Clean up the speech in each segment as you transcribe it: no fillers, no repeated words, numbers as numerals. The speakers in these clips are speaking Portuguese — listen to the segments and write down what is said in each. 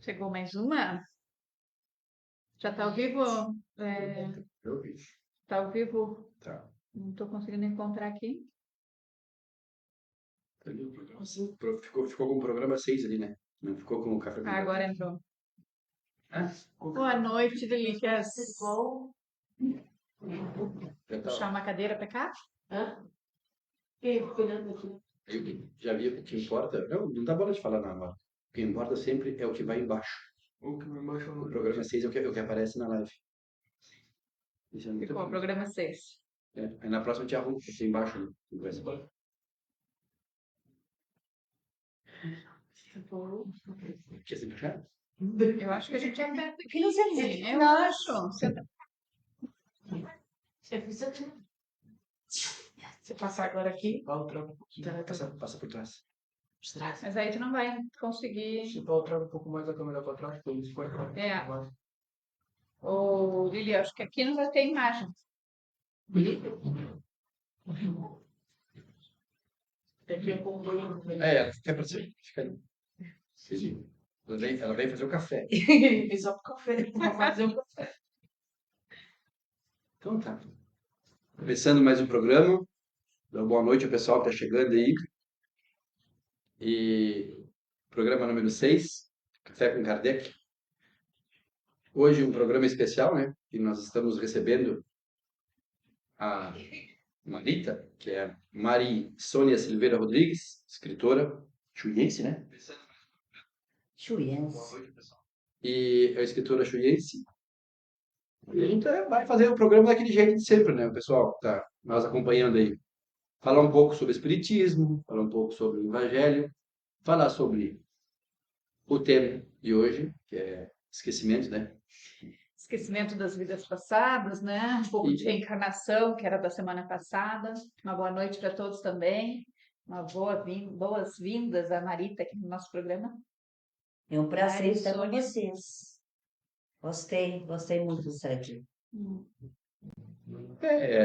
Chegou mais uma? Já tá ao vivo? Eu vi. Tá ao vivo? Tá. Não tô conseguindo encontrar aqui. Tá ali o programa. Sim. Ficou com o programa 6 ali, né? Não ficou com o café com Ah, agora entrou. ficou. Boa noite, Delícias. Já tá. Puxar uma cadeira pra cá? Já vi o que importa. Não dá bola de falar na hora. O que importa sempre é o que vai embaixo. O que vai embaixo O programa 6 é o que aparece na live. Isso é muito Ficou o bom. programa 6. Aí na próxima te arrumo, porque embaixo, né? Não vai ser. Quer se puxar? Eu acho que a gente aperta aqui. Que não sei dizer. Sim, eu acho. Se passar agora aqui, Trava um pouquinho. Passa por trás. mas aí tu não vai conseguir. Se trava um pouco mais a câmera para trás, para isso vai É. Ô, Lili, acho que aqui não vai ter imagem. Ela fica para cima. Fica ali. Ela vem fazer o café. Só pro café. Vou fazer um café. Então tá. Começando mais um programa. Então, boa noite ao pessoal que está chegando aí. E programa número 6, Café com Kardec. Hoje um programa especial, né? E nós estamos recebendo a Marita, que é Mari Sônia Silveira Rodrigues, escritora chuiense, né? Chuyense. E a escritora chuiense. E a gente vai fazer o programa daquele jeito de sempre, né? O pessoal que tá nós acompanhando aí. Falar um pouco sobre espiritismo, falar um pouco sobre o evangelho, falar sobre o tema de hoje, que é esquecimento, né? Esquecimento das vidas passadas, né? Um pouco de reencarnação, que era da semana passada. Uma boa noite para todos também. Boas-vindas a Marita aqui no nosso programa. É um prazer Mari, estar com Sônia. vocês. Gostei muito do Sérgio.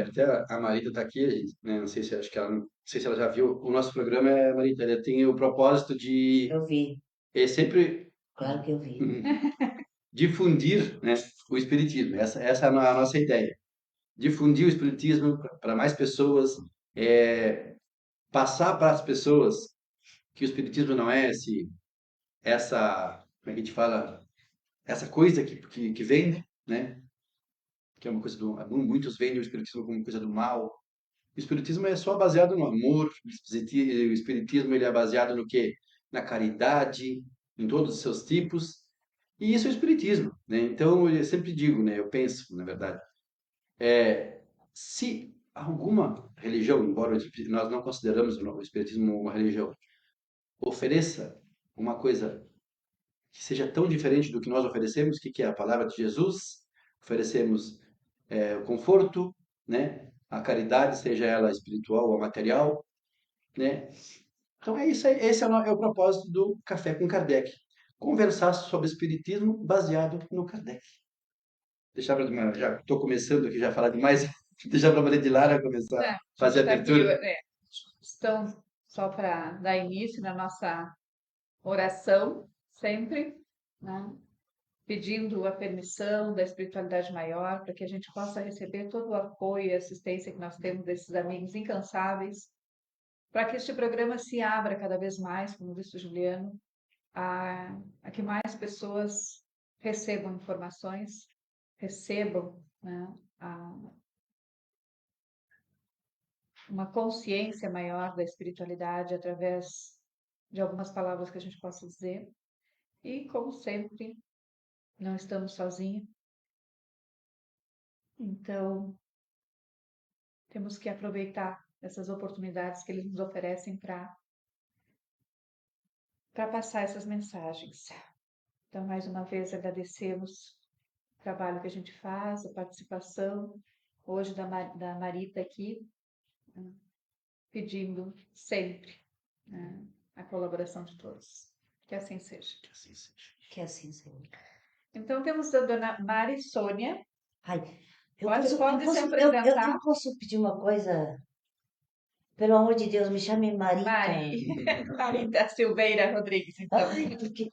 Até a Marita está aqui, né? Não sei se acho que ela, não sei se ela já viu. O nosso programa Marita, ele tem o propósito de Eu vi, sempre claro que eu vi. difundir, né, o espiritismo. Essa é a nossa ideia. Difundir o espiritismo para mais pessoas, passar para as pessoas que o espiritismo não é essa, como é que a gente fala, essa coisa que vende, né? Que é uma coisa muitos vendem o espiritismo como coisa do mal. O espiritismo é só baseado no amor. O espiritismo ele é baseado no quê? Na caridade, em todos os seus tipos. E isso é o espiritismo, né? Então eu sempre digo, né? Eu penso, na verdade, se alguma religião, embora nós não consideramos o espiritismo uma religião, ofereça uma coisa que seja tão diferente do que nós oferecemos, que é a palavra de Jesus, oferecemos o conforto, né? A caridade, seja ela espiritual ou material, né? Então é isso aí, esse é o propósito do Café com Kardec. Conversar sobre espiritismo baseado no Kardec. Já estou começando aqui já a falar demais, deixar para a Maria de Lara começar É, a a fazer gente a está aqui, abertura. estão só para dar início na nossa oração, sempre, né? Pedindo a permissão da espiritualidade maior para que a gente possa receber todo o apoio e assistência que nós temos desses amigos incansáveis, para que este programa se abra cada vez mais, como disse o Juliano, a que mais pessoas recebam informações, recebam, né, uma consciência maior da espiritualidade através de algumas palavras que a gente possa dizer. E, como sempre, não estamos sozinhos. Então, temos que aproveitar essas oportunidades que eles nos oferecem para passar essas mensagens. Então, mais uma vez, agradecemos o trabalho que a gente faz, a participação, hoje da Marita aqui, pedindo sempre, né, a colaboração de todos. Que assim seja. Que assim seja. Que assim seja. Então, temos a dona Mari Sônia. Ai, Pode se eu apresentar. posso pedir uma coisa? Pelo amor de Deus, me chame Marita. Marita Silveira Rodrigues, então. Ai, porque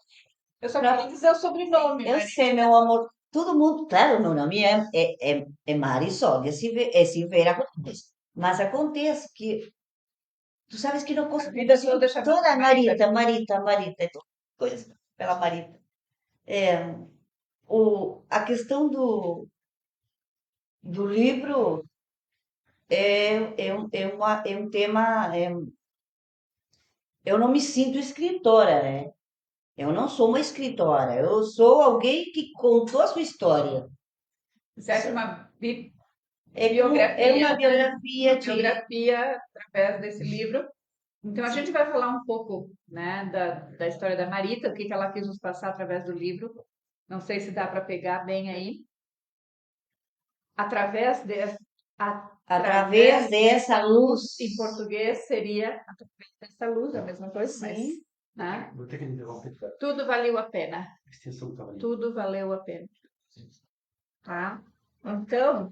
Eu só queria dizer o sobrenome, Eu Maria. sei, meu amor. Todo mundo, claro, meu nome é Marisol, é Silveira Cortez. Mas acontece que, tu sabes que não A consigo vida toda chamada toda Marita. Marita, é tudo coisa pela Marita. A questão do livro é um tema. Eu não me sinto escritora, né? Eu não sou uma escritora, eu sou alguém que contou a sua história. Fizesse uma É biografia, uma né? biografia Uma de. biografia através desse livro. Então, a gente vai falar um pouco, né, da história da Marita, o que que ela quis nos passar através do livro. Não sei se dá para pegar bem aí. Através de, Através através dessa dessa luz, luz. em português seria através dessa luz, a mesma coisa, mas, Sim, né, Vou ter que interromper. tudo valeu a pena. A extensão estava ali. Tudo valeu a pena, tá? Então,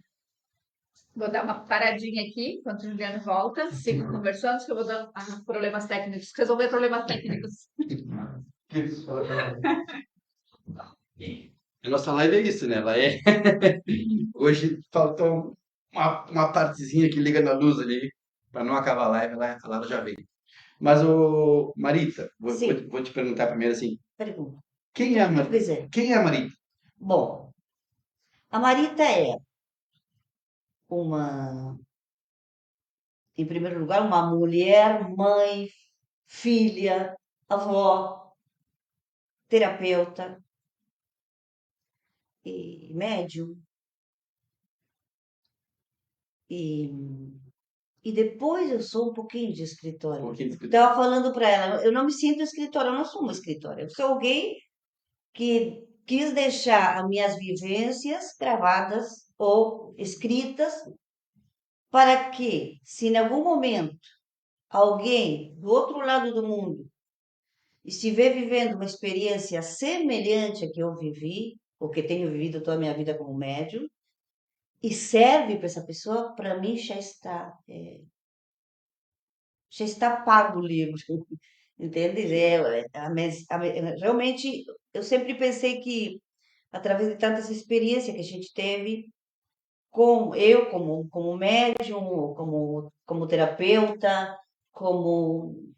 vou dar uma paradinha aqui, enquanto o Juliano volta. Sigo conversando, que eu vou dar problemas técnicos, resolver problemas técnicos. A nossa live é isso, né? Ela é. Hoje faltou uma partezinha que liga na luz ali, para não acabar a live, ela já veio. Mas, Marita, sim, vou te perguntar primeiro assim: pergunta. quem é a, Tu quiser. quem é a Marita? Bom, a Marita é uma, em primeiro lugar, uma mulher, mãe, filha, avó, terapeuta e médium. E, e depois eu sou um pouquinho de escritora. Um pouquinho de escritor. Estava falando para ela, eu não me sinto escritora, eu não sou uma escritora. Eu sou alguém que quis deixar as minhas vivências gravadas ou escritas para que, se em algum momento alguém do outro lado do mundo estiver vivendo uma experiência semelhante à que eu vivi, ou que tenho vivido toda a minha vida como médium, e serve para essa pessoa, para mim já está pago o livro, entende? Realmente, eu sempre pensei que, através de tantas experiências que a gente teve, como médium, como terapeuta, como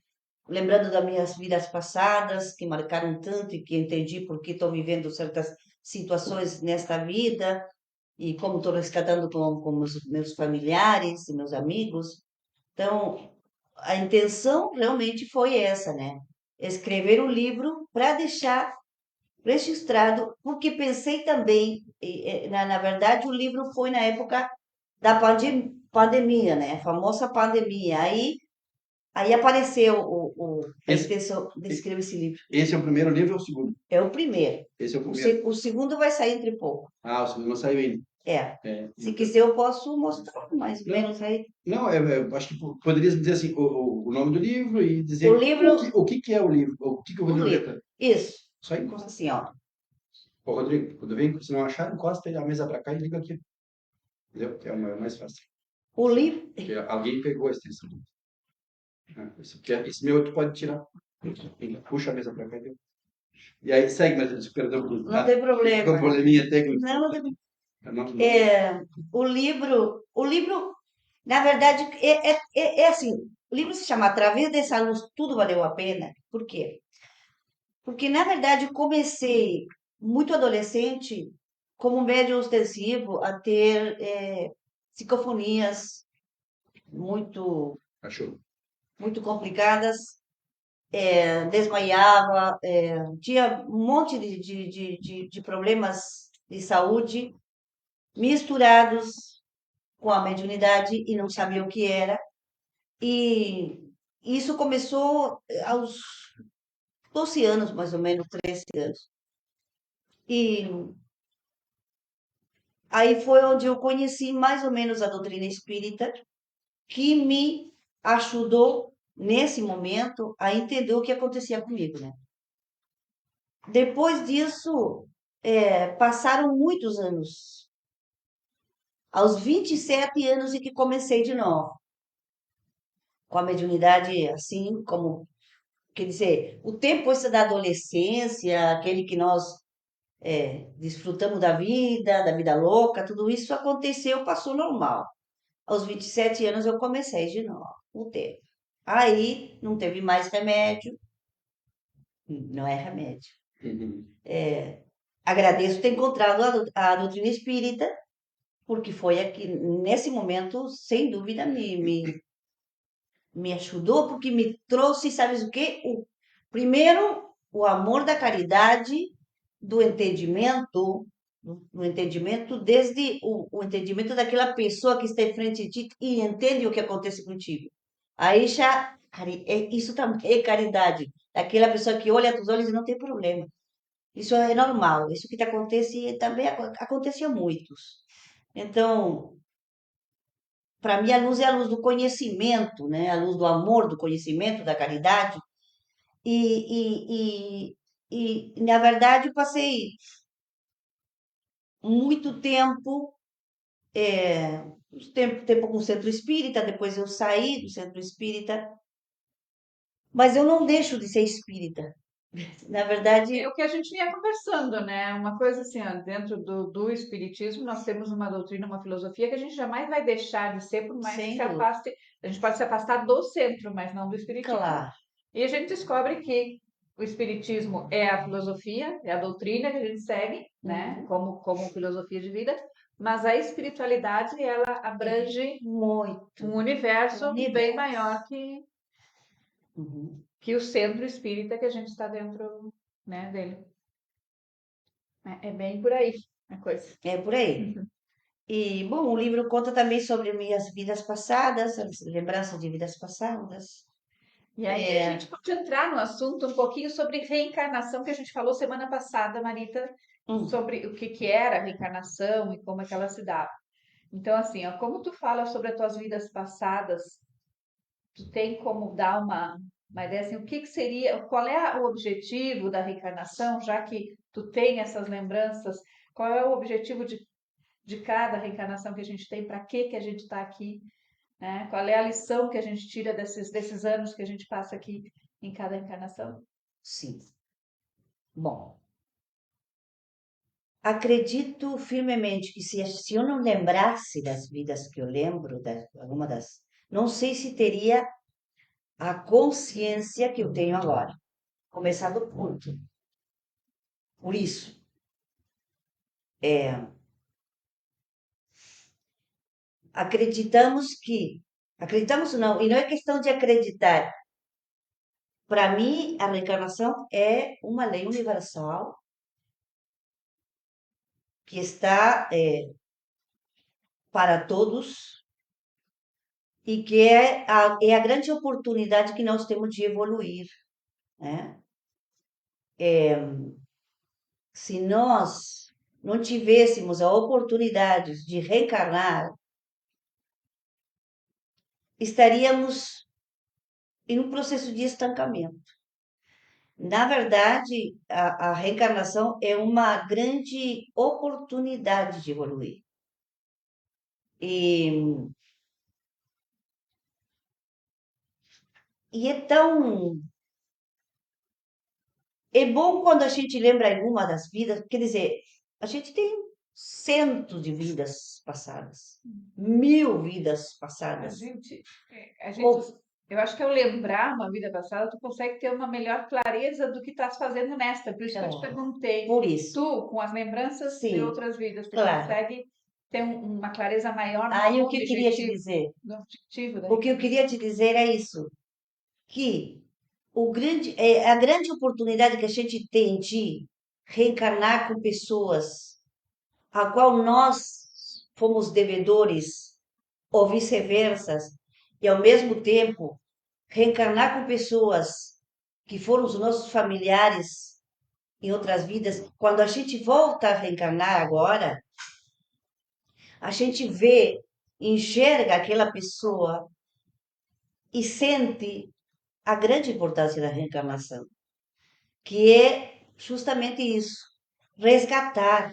lembrando das minhas vidas passadas, que marcaram tanto e que entendi por que estou vivendo certas situações nesta vida e como estou resgatando com meus familiares e meus amigos. Então, a intenção realmente foi essa, né? Escrever o livro para deixar registrado, porque pensei também, na verdade, o livro foi na época da pandemia, né? A famosa pandemia. Aí apareceu a Esse, intenção de escrever esse livro. esse é o primeiro livro ou o segundo? É o primeiro. Esse é o primeiro. O segundo vai sair entre pouco. Ah, o segundo não saiu ainda. É. É, Se então. quiser, eu posso mostrar mais ou Não, menos aí. não, acho que poderias dizer assim, o nome do livro e O dizer livro, que é o livro, o que o o livro livro. retrata. Isso. Só encosta. Assim, ó. Ô, Rodrigo, quando vem, se não achar, encosta a mesa para cá e liga aqui. Entendeu? Que é o mais fácil. O livro. Porque alguém pegou a extensão. Esse meu tu pode tirar. Puxa a mesa para cá e deu. E aí segue, mas perdão. Não tem Com problema. probleminha técnico. Não, não tem. Não. É, o livro, na verdade, é assim. O livro se chama Através dessa luz, tudo valeu a pena. Por quê? Porque, na verdade, eu comecei muito adolescente, como médium ostensivo, a ter psicofonias muito, Achou. muito complicadas, desmaiava, tinha um monte de problemas de saúde misturados com a mediunidade e não sabia o que era. E isso começou aos 12 anos, mais ou menos, 13 anos. E aí foi onde eu conheci mais ou menos a doutrina espírita, que me ajudou nesse momento a entender o que acontecia comigo, né? Depois disso, passaram muitos anos. Aos 27 anos é que comecei de novo, com a mediunidade assim como quer dizer, o tempo esse da adolescência, aquele que nós desfrutamos da vida louca, tudo isso aconteceu, passou normal. Aos 27 anos eu comecei de novo, o tempo. Aí não teve mais remédio, não é remédio. Uhum. Agradeço ter encontrado a doutrina espírita, porque foi aqui, nesse momento, sem dúvida, me ajudou, porque me trouxe, sabes o quê? Primeiro, o amor da caridade, do entendimento, do entendimento, desde o entendimento daquela pessoa que está em frente de ti e entende o que acontece contigo. Aí já, isso também é caridade. Aquela pessoa que olha os olhos e não tem problema. Isso é normal. Isso que te acontece também acontece a muitos. Então, para mim, a luz é a luz do conhecimento, né? A luz do amor, do conhecimento, da caridade. Na verdade, eu passei muito tempo, tempo com o centro espírita, depois eu saí do centro espírita, mas eu não deixo de ser espírita. Na É verdade, o que a gente vinha conversando, né? Uma coisa assim, ó, dentro do espiritismo, nós temos uma doutrina, uma filosofia que a gente jamais vai deixar de ser, por mais que sem se dúvida, afaste. A gente pode se afastar do centro, mas não do espiritismo. claro, E a gente descobre que o espiritismo é a filosofia, é a doutrina que a gente segue, né? uhum, Como filosofia de vida, mas a espiritualidade, ela abrange muito um universo bem universo. maior Uhum. que o centro espírita que a gente está dentro, né, dele. É bem por aí a coisa. É por aí. E, bom, o livro conta também sobre minhas vidas passadas, as lembranças de vidas passadas. E aí a É, gente pode entrar no assunto um pouquinho sobre reencarnação, que a gente falou semana passada, Marita, hum, sobre o que que era a reencarnação e como é que ela se dava. Então, assim, ó, como tu fala sobre as tuas vidas passadas, tu tem como dar uma ideia assim, o que que seria, qual é o objetivo da reencarnação, já que tu tem essas lembranças, qual é o objetivo de cada reencarnação que a gente tem, para que que a gente está aqui, né? Qual é a lição que a gente tira desses anos que a gente passa aqui em cada encarnação? sim. Bom, acredito firmemente que se eu não lembrasse das vidas que eu lembro, alguma das, não sei se teria a consciência que eu tenho agora. Começando por isso. É, acreditamos não, e não é questão de acreditar. Para mim, a reencarnação é uma lei universal que está para todos e que é a grande oportunidade que nós temos de evoluir, né? Se nós não tivéssemos a oportunidade de reencarnar, estaríamos em um processo de estancamento. Na verdade, a reencarnação é uma grande oportunidade de evoluir. E, e é bom quando a gente lembra alguma das vidas, quer dizer, a gente tem centos de vidas passadas, 1000 vidas A passadas. gente, a gente, Com- eu acho que ao lembrar uma vida passada, tu consegue ter uma melhor clareza do que estás fazendo nesta. Por isso que eu te Claro, perguntei, por isso, tu, com as lembranças de sim, outras vidas, tu claro. consegue ter uma clareza maior Aí o que eu queria te dizer? no objetivo da O que eu queria reencarnação? te dizer é isso, que a grande oportunidade que a gente tem de reencarnar com pessoas a qual nós fomos devedores ou vice-versa, e ao mesmo tempo reencarnar com pessoas que foram os nossos familiares em outras vidas, quando a gente volta a reencarnar agora, a gente vê, enxerga aquela pessoa e sente a grande importância da reencarnação, que é justamente isso, resgatar.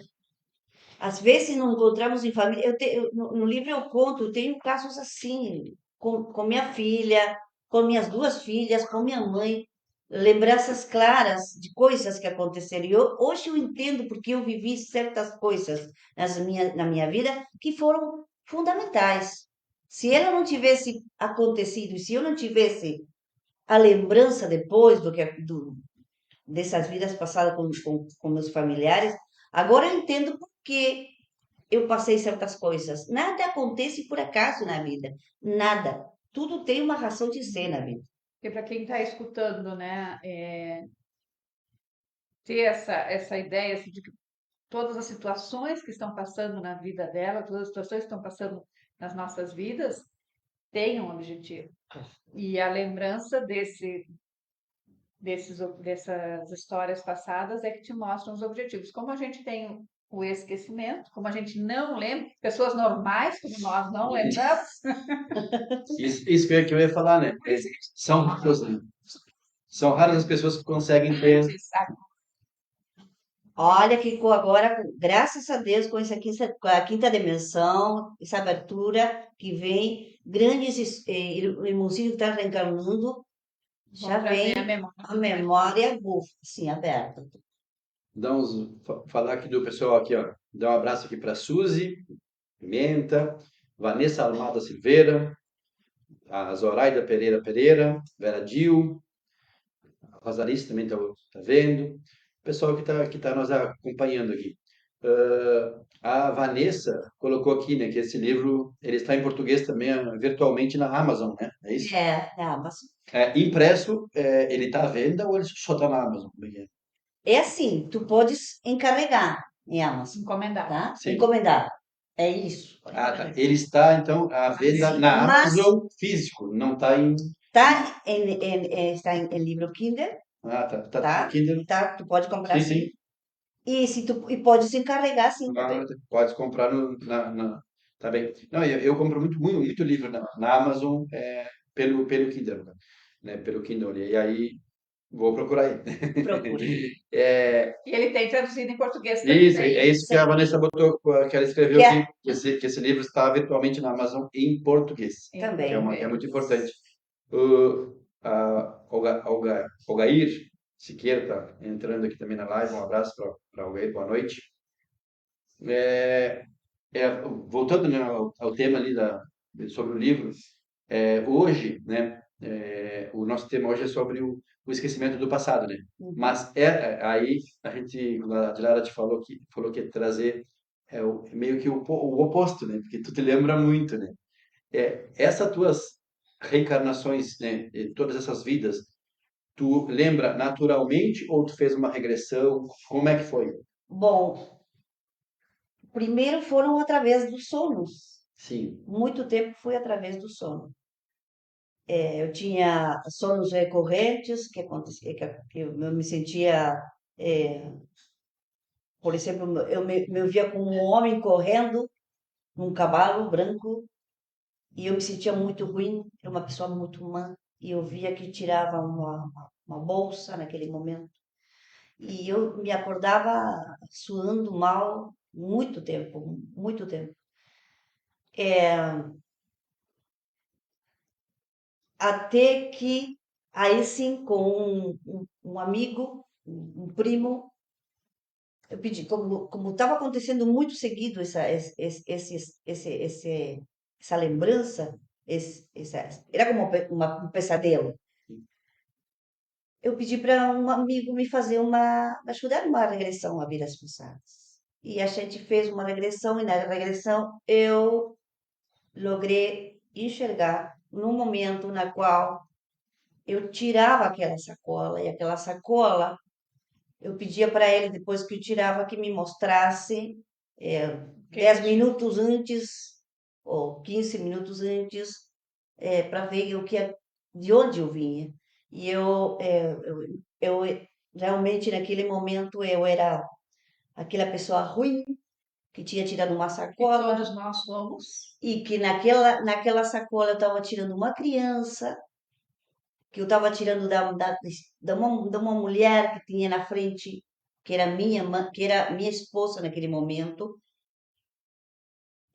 Às vezes não encontramos em família. No livro eu conto, eu tenho casos assim, com minha filha, com minhas duas filhas, com minha mãe. lembranças claras de coisas que aconteceram. E hoje eu entendo porque eu vivi certas coisas na minha vida que foram fundamentais. Se ela não tivesse acontecido, e se eu não tivesse a lembrança depois dessas vidas passadas com meus familiares, agora eu entendo por que eu passei certas coisas. Nada acontece por acaso na vida. Nada. Tudo tem uma razão de ser na vida. Porque para quem está escutando, né, ter essa ideia assim, de que todas as situações que estão passando na vida dela, todas as situações que estão passando nas nossas vidas, têm um objetivo. E a lembrança dessas histórias passadas é que te mostram os objetivos. Como a gente tem o esquecimento, como a gente não lembra, pessoas normais como nós não lembramos, Isso que eu ia falar, né? São raras as pessoas que conseguem ter. Olha que agora, graças a Deus, com essa com a quinta dimensão, essa abertura que vem, grandes irmãozinhos que estão reencarnando, já vão trazer a vem memória. a memória, assim, aberta. Falar aqui do pessoal aqui, ó. Dar um abraço aqui para Suzy Pimenta, Vanessa Almada Silveira, a Zoraida Pereira Pereira, Vera Dil, a Rosalice também tá vendo. O pessoal que tá nos acompanhando aqui. A Vanessa colocou aqui, né, que esse livro ele está em português também virtualmente na Amazon, né? É isso? Mas Impresso, ele está à venda ou ele só está na Amazon? Como é que é? é assim, tu podes encarregar em Amazon, Encomendar. tá? Sim. Encomendar. É isso. Ah, tá. Ele está, então, à venda Sim, na mas Amazon físico, não está em. está em livro Kindle, Ah, tá. Tá no tá? Kindle? Tá? Tu pode comprar Sim, sim. sim. E podes encarregar sim Ah, também. pode comprar Tá bem. Não, eu compro muito livro na Amazon pelo Kindle, né? Pelo Kindle. E aí, vou procurar aí. Procure. É, E ele tem traduzido em português isso, também. é isso que a Vanessa botou, que ela escreveu Que aqui, é que esse livro está virtualmente na Amazon em português, Em também. que é português. muito importante. A Olgair Siqueira está entrando aqui também na live, um abraço para Olgair, boa noite. É, voltando, né, ao tema ali sobre o livro, hoje, né, o nosso tema hoje é sobre o esquecimento do passado, né? Uhum. Mas aí a Dilara te falou que ia trazer meio que o oposto, né? Porque tu te lembra muito, né? Essas tuas reencarnações, né, todas essas vidas, tu lembra naturalmente ou tu fez uma regressão? Como é que foi? Bom, primeiro foram através dos sonos. Sim. Muito tempo foi através do sono. Eu tinha sonos recorrentes que acontecia, que eu me sentia, é, por exemplo, me via como um homem correndo num cavalo branco e eu me sentia muito ruim, era uma pessoa muito má e eu via que tirava uma bolsa naquele momento e eu me acordava suando mal muito tempo, muito tempo. Até que, aí sim, com um amigo, um primo, eu pedi, como estava acontecendo muito seguido essa lembrança, era como um pesadelo. Eu pedi para um amigo me fazer me ajudar numa regressão a vidas passadas. E a gente fez uma regressão, e na regressão eu logrei enxergar num momento na qual eu tirava aquela sacola, e aquela sacola eu pedia para ele, depois que eu tirava, que me mostrasse Que 10 que minutos antes ou 15 minutos antes, para ver de onde eu vinha. E eu realmente, naquele momento, eu era aquela pessoa ruim que tinha tirado uma que sacola todos nós somos. e que naquela sacola eu estava tirando uma criança, que eu estava tirando de uma mulher que tinha na frente, que era que era minha esposa naquele momento,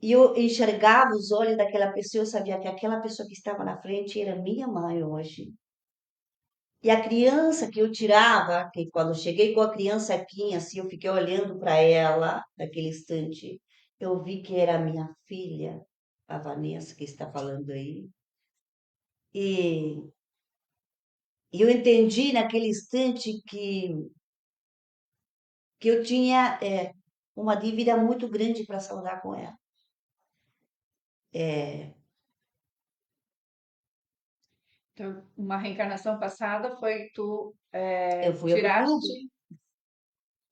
e eu enxergava os olhos daquela pessoa, eu sabia que aquela pessoa que estava na frente era minha mãe hoje. E a criança que eu tirava, que quando eu cheguei com a criança aqui, assim, eu fiquei olhando para ela naquele instante, eu vi que era a minha filha, a Vanessa, que está falando aí. E eu entendi naquele instante que eu tinha uma dívida muito grande para saldar com ela. É, Então, uma reencarnação passada foi tu eu fui ao clube. tiraste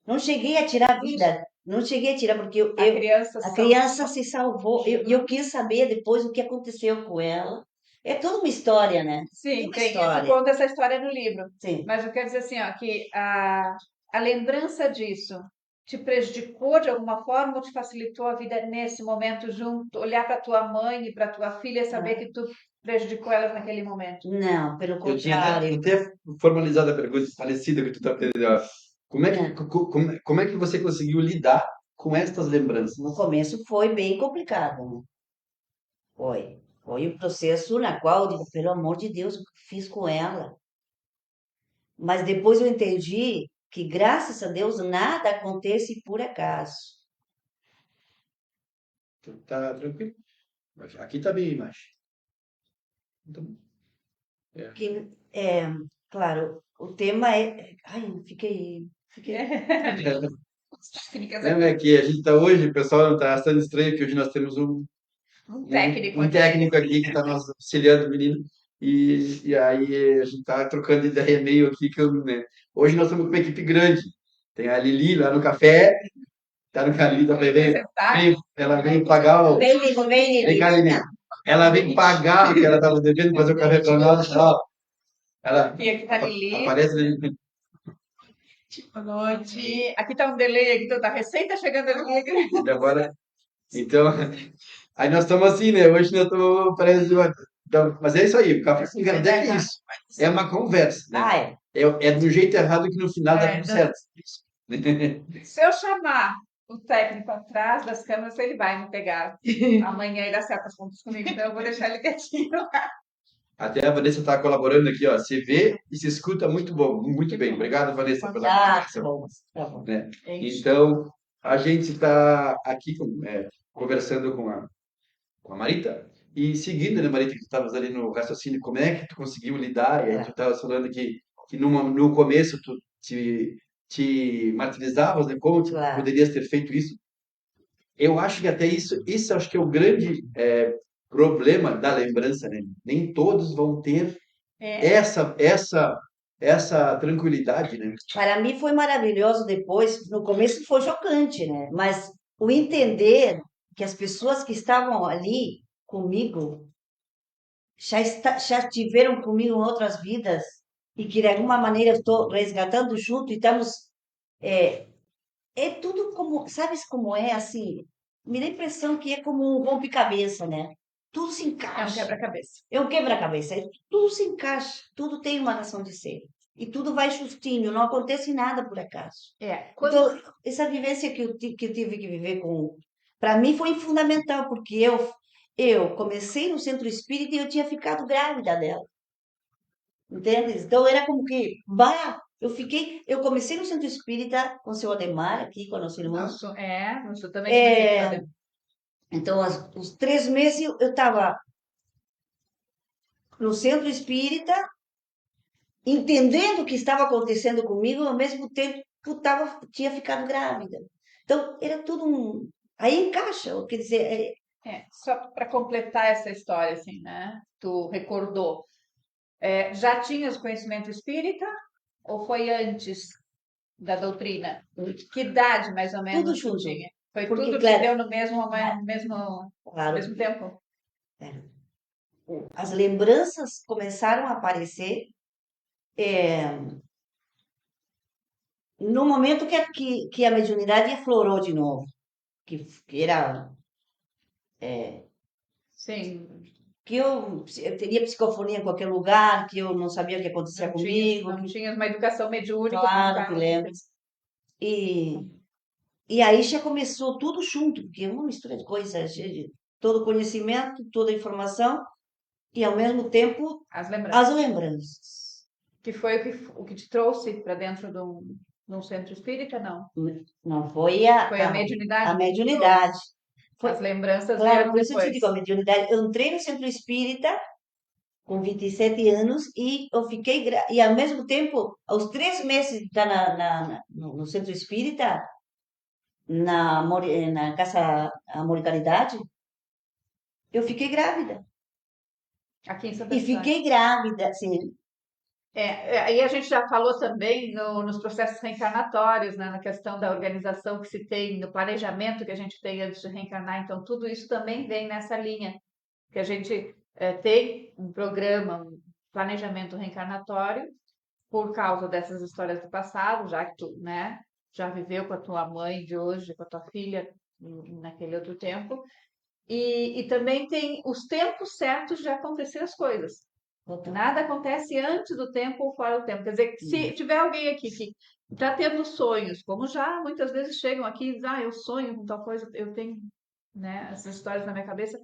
Não cheguei a tirar a vida, não cheguei a tirar, porque a criança a só. criança se salvou. Eu quis saber depois o que aconteceu com ela. É toda uma história, né? Tem Sim, uma tem, tu história. conta essa história no livro, Sim. mas eu quero dizer assim, ó, que a lembrança disso te prejudicou de alguma forma ou te facilitou a vida nesse momento junto, olhar para tua mãe e para tua filha e saber que tu prejudicou elas naquele momento? Não, pelo Eu tinha até, contrário. até formalizado a pergunta parecida que tu está aprendendo. Ó. Não. Como é que você conseguiu lidar com estas lembranças? No começo foi bem complicado, né? Foi. Foi um processo na qual eu digo, pelo amor de Deus, o que eu fiz com ela? Mas depois eu entendi que, graças a Deus, nada acontece por acaso. Tá tranquilo? Aqui tá bem a imagem. Então, é. Que, é, claro, o tema é. Ai, fiquei. Técnicas Não, aqui. é que a gente está hoje, o pessoal não está achando estranho, que hoje nós temos Um técnico um aqui. técnico aqui que está nos auxiliando o menino, e aí a gente está trocando ideia meio aqui, que eu, né? Hoje nós estamos com uma equipe grande. Tem a Lili lá no café, tá no caminho, tá, Representar. ela veio pagar o. Vem, Lili, vem, Vem cá, Lili. Lili. Ela veio pagar o que ela estava devendo fazer o café para nós. Ó, ela E aqui tá a Lili. aparece ali. Boa noite. Aqui tá um delay, aqui então tá a receita chegando ali. E agora, então, aí nós estamos assim, né? Hoje nós estamos parece então, mas é isso aí, o café com Kardec é isso. É uma conversa, né? Ah, é. É do jeito errado que no final dá É, tudo certo. se eu chamar o técnico atrás das câmeras, ele vai me pegar amanhã e dar certas contas comigo, então eu vou deixar ele quietinho. Até a Vanessa está colaborando aqui, ó. Se vê e se escuta muito bom, muito bem. Obrigado, Vanessa, pela Ah, tá colaboração. bom, tá bom. Né? É isso. Então, a gente está aqui conversando com a Marita e seguindo, né, Marita, que tu estavas ali no raciocínio, como é que tu conseguiu lidar? E aí tu estavas falando que no começo tu te martirizavas, né? Como tu Claro. poderias ter feito isso? Eu acho que até isso acho que é o grande problema da lembrança, né? Nem todos vão ter É, essa tranquilidade, né? Para mim foi maravilhoso depois. No começo foi chocante, né? Mas o entender que as pessoas que estavam ali comigo já estiveram comigo em outras vidas e que de alguma maneira eu estou resgatando junto e estamos. É, é tudo como. Sabes como é assim? Me dá a impressão que é como um rompe-cabeça, né? Tudo se é um encaixa. quebra-cabeça. É um quebra-cabeça. Tudo se encaixa. Tudo tem uma razão de ser. E tudo vai justinho. Não acontece nada por acaso. Quando Então, essa vivência que eu tive que viver com, para mim foi fundamental, porque eu comecei no centro espírita e eu tinha ficado grávida dela, entende? Então era como que, bah, eu comecei no centro espírita com o seu Ademar aqui, com nossos irmãos. nosso também comecei a fazer. Então, os 3 meses eu estava no centro espírita, entendendo o que estava acontecendo comigo, ao mesmo tempo que tinha ficado grávida. Então, era tudo um. Aí encaixa, quer dizer, Só para completar essa história, assim, né? Tu recordou. Já tinhas conhecimento espírita ou foi antes da doutrina? Que idade, mais ou tudo menos, tu junto. tinha? Foi Porque, tudo te claro, deu no claro, mesmo tempo? as lembranças começaram a aparecer no momento que a mediunidade aflorou de novo, que era Sim, que eu teria psicofonia em qualquer lugar, que eu não sabia o que acontecia comigo, não que, tinhas uma educação mediúnica como claro, que tá. lembro. E, e aí já começou tudo junto, porque é uma mistura de coisas, todo conhecimento, toda informação, e ao mesmo tempo As as lembranças. lembranças. Que foi o que te trouxe para dentro de um centro espírita, não? Não foi Foi a mediunidade a que te trouxe. mediunidade. Foi, As lembranças claro, vieram por isso eu te depois. digo, a mediunidade. Eu entrei no centro espírita com 27 anos e eu fiquei. E ao mesmo tempo, aos 3 meses de estar no centro espírita, na Casa Amor e Caridade, eu fiquei grávida. Aqui em Santa E Vitória. fiquei grávida, assim. Aí a gente já falou também nos processos reencarnatórios, né, na questão da organização que se tem, no planejamento que a gente tem antes de reencarnar. Então, tudo isso também vem nessa linha, que a gente tem um programa, um planejamento reencarnatório, por causa dessas histórias do passado, já que tu, né, já viveu com a tua mãe de hoje, com a tua filha naquele outro tempo. E também tem os tempos certos de acontecer as coisas. Nada acontece antes do tempo ou fora do tempo. Quer dizer, que se tiver alguém aqui que está tendo sonhos, como já muitas vezes chegam aqui e dizem, eu sonho com tal coisa, eu tenho, né, essas histórias na minha cabeça.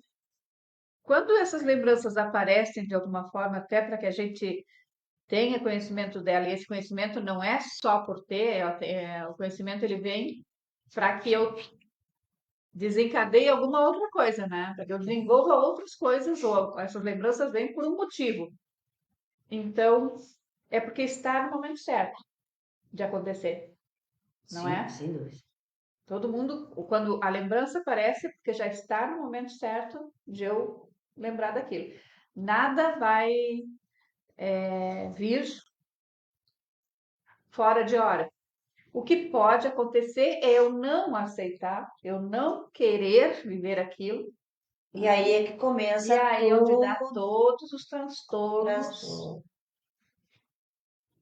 Quando essas lembranças aparecem de alguma forma, até para que a gente tenha conhecimento dela, e esse conhecimento não é só por ter, o conhecimento ele vem para que eu desencadeie alguma outra coisa, né? Para que eu desenvolva outras coisas, ou essas lembranças vêm por um motivo. Então, é porque está no momento certo de acontecer, não Sim, é? sem dúvida. Todo mundo, quando a lembrança aparece, é porque já está no momento certo de eu lembrar daquilo. Nada vai vir fora de hora. O que pode acontecer é eu não aceitar, eu não querer viver aquilo, E aí é que e começa aí é onde dá todo todos os o transtornos transtorno.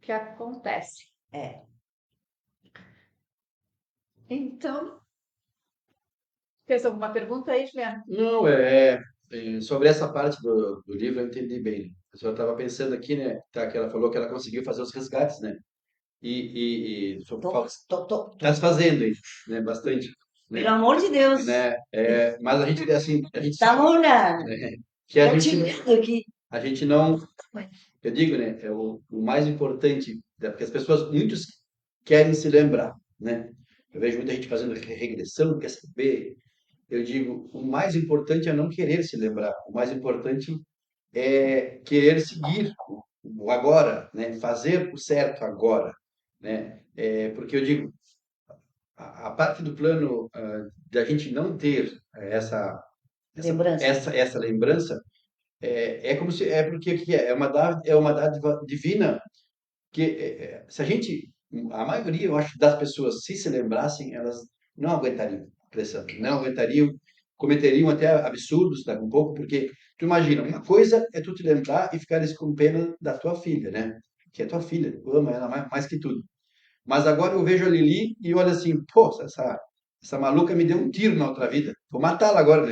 que acontecem. É. Então, fez alguma pergunta aí, Juliana? Não, sobre essa parte do livro eu entendi bem. A senhora estava pensando aqui, né, tá, que ela falou que ela conseguiu fazer os resgates, né? Tô, Está se fazendo isso, né? Bastante, Pelo né? amor de Deus. Né? Mas a gente, assim, a gente sabe, Estamos né, que gatilhando aqui. a gente não, eu digo, né, é o mais importante, né, porque as pessoas, muitos querem se lembrar, né? Eu vejo muita gente fazendo regressão, quer saber. Eu digo, o mais importante é não querer se lembrar. O mais importante é querer seguir o agora, né? Fazer o certo agora, né? Porque eu digo, a parte do plano da gente não ter Lembrança. essa lembrança é como se é porque o que é uma dádiva divina que se a gente a maioria eu acho das pessoas se lembrassem elas não aguentariam a pressão, não aguentariam, cometeriam até absurdos, tá, um pouco, porque tu imagina, uma coisa é tu te lembrar e ficares com pena da tua filha, né? Que é tua filha, tu ama ela mais que tudo. Mas agora eu vejo a Lili e olho assim, pô, essa maluca me deu um tiro na outra vida. Vou matá-la agora,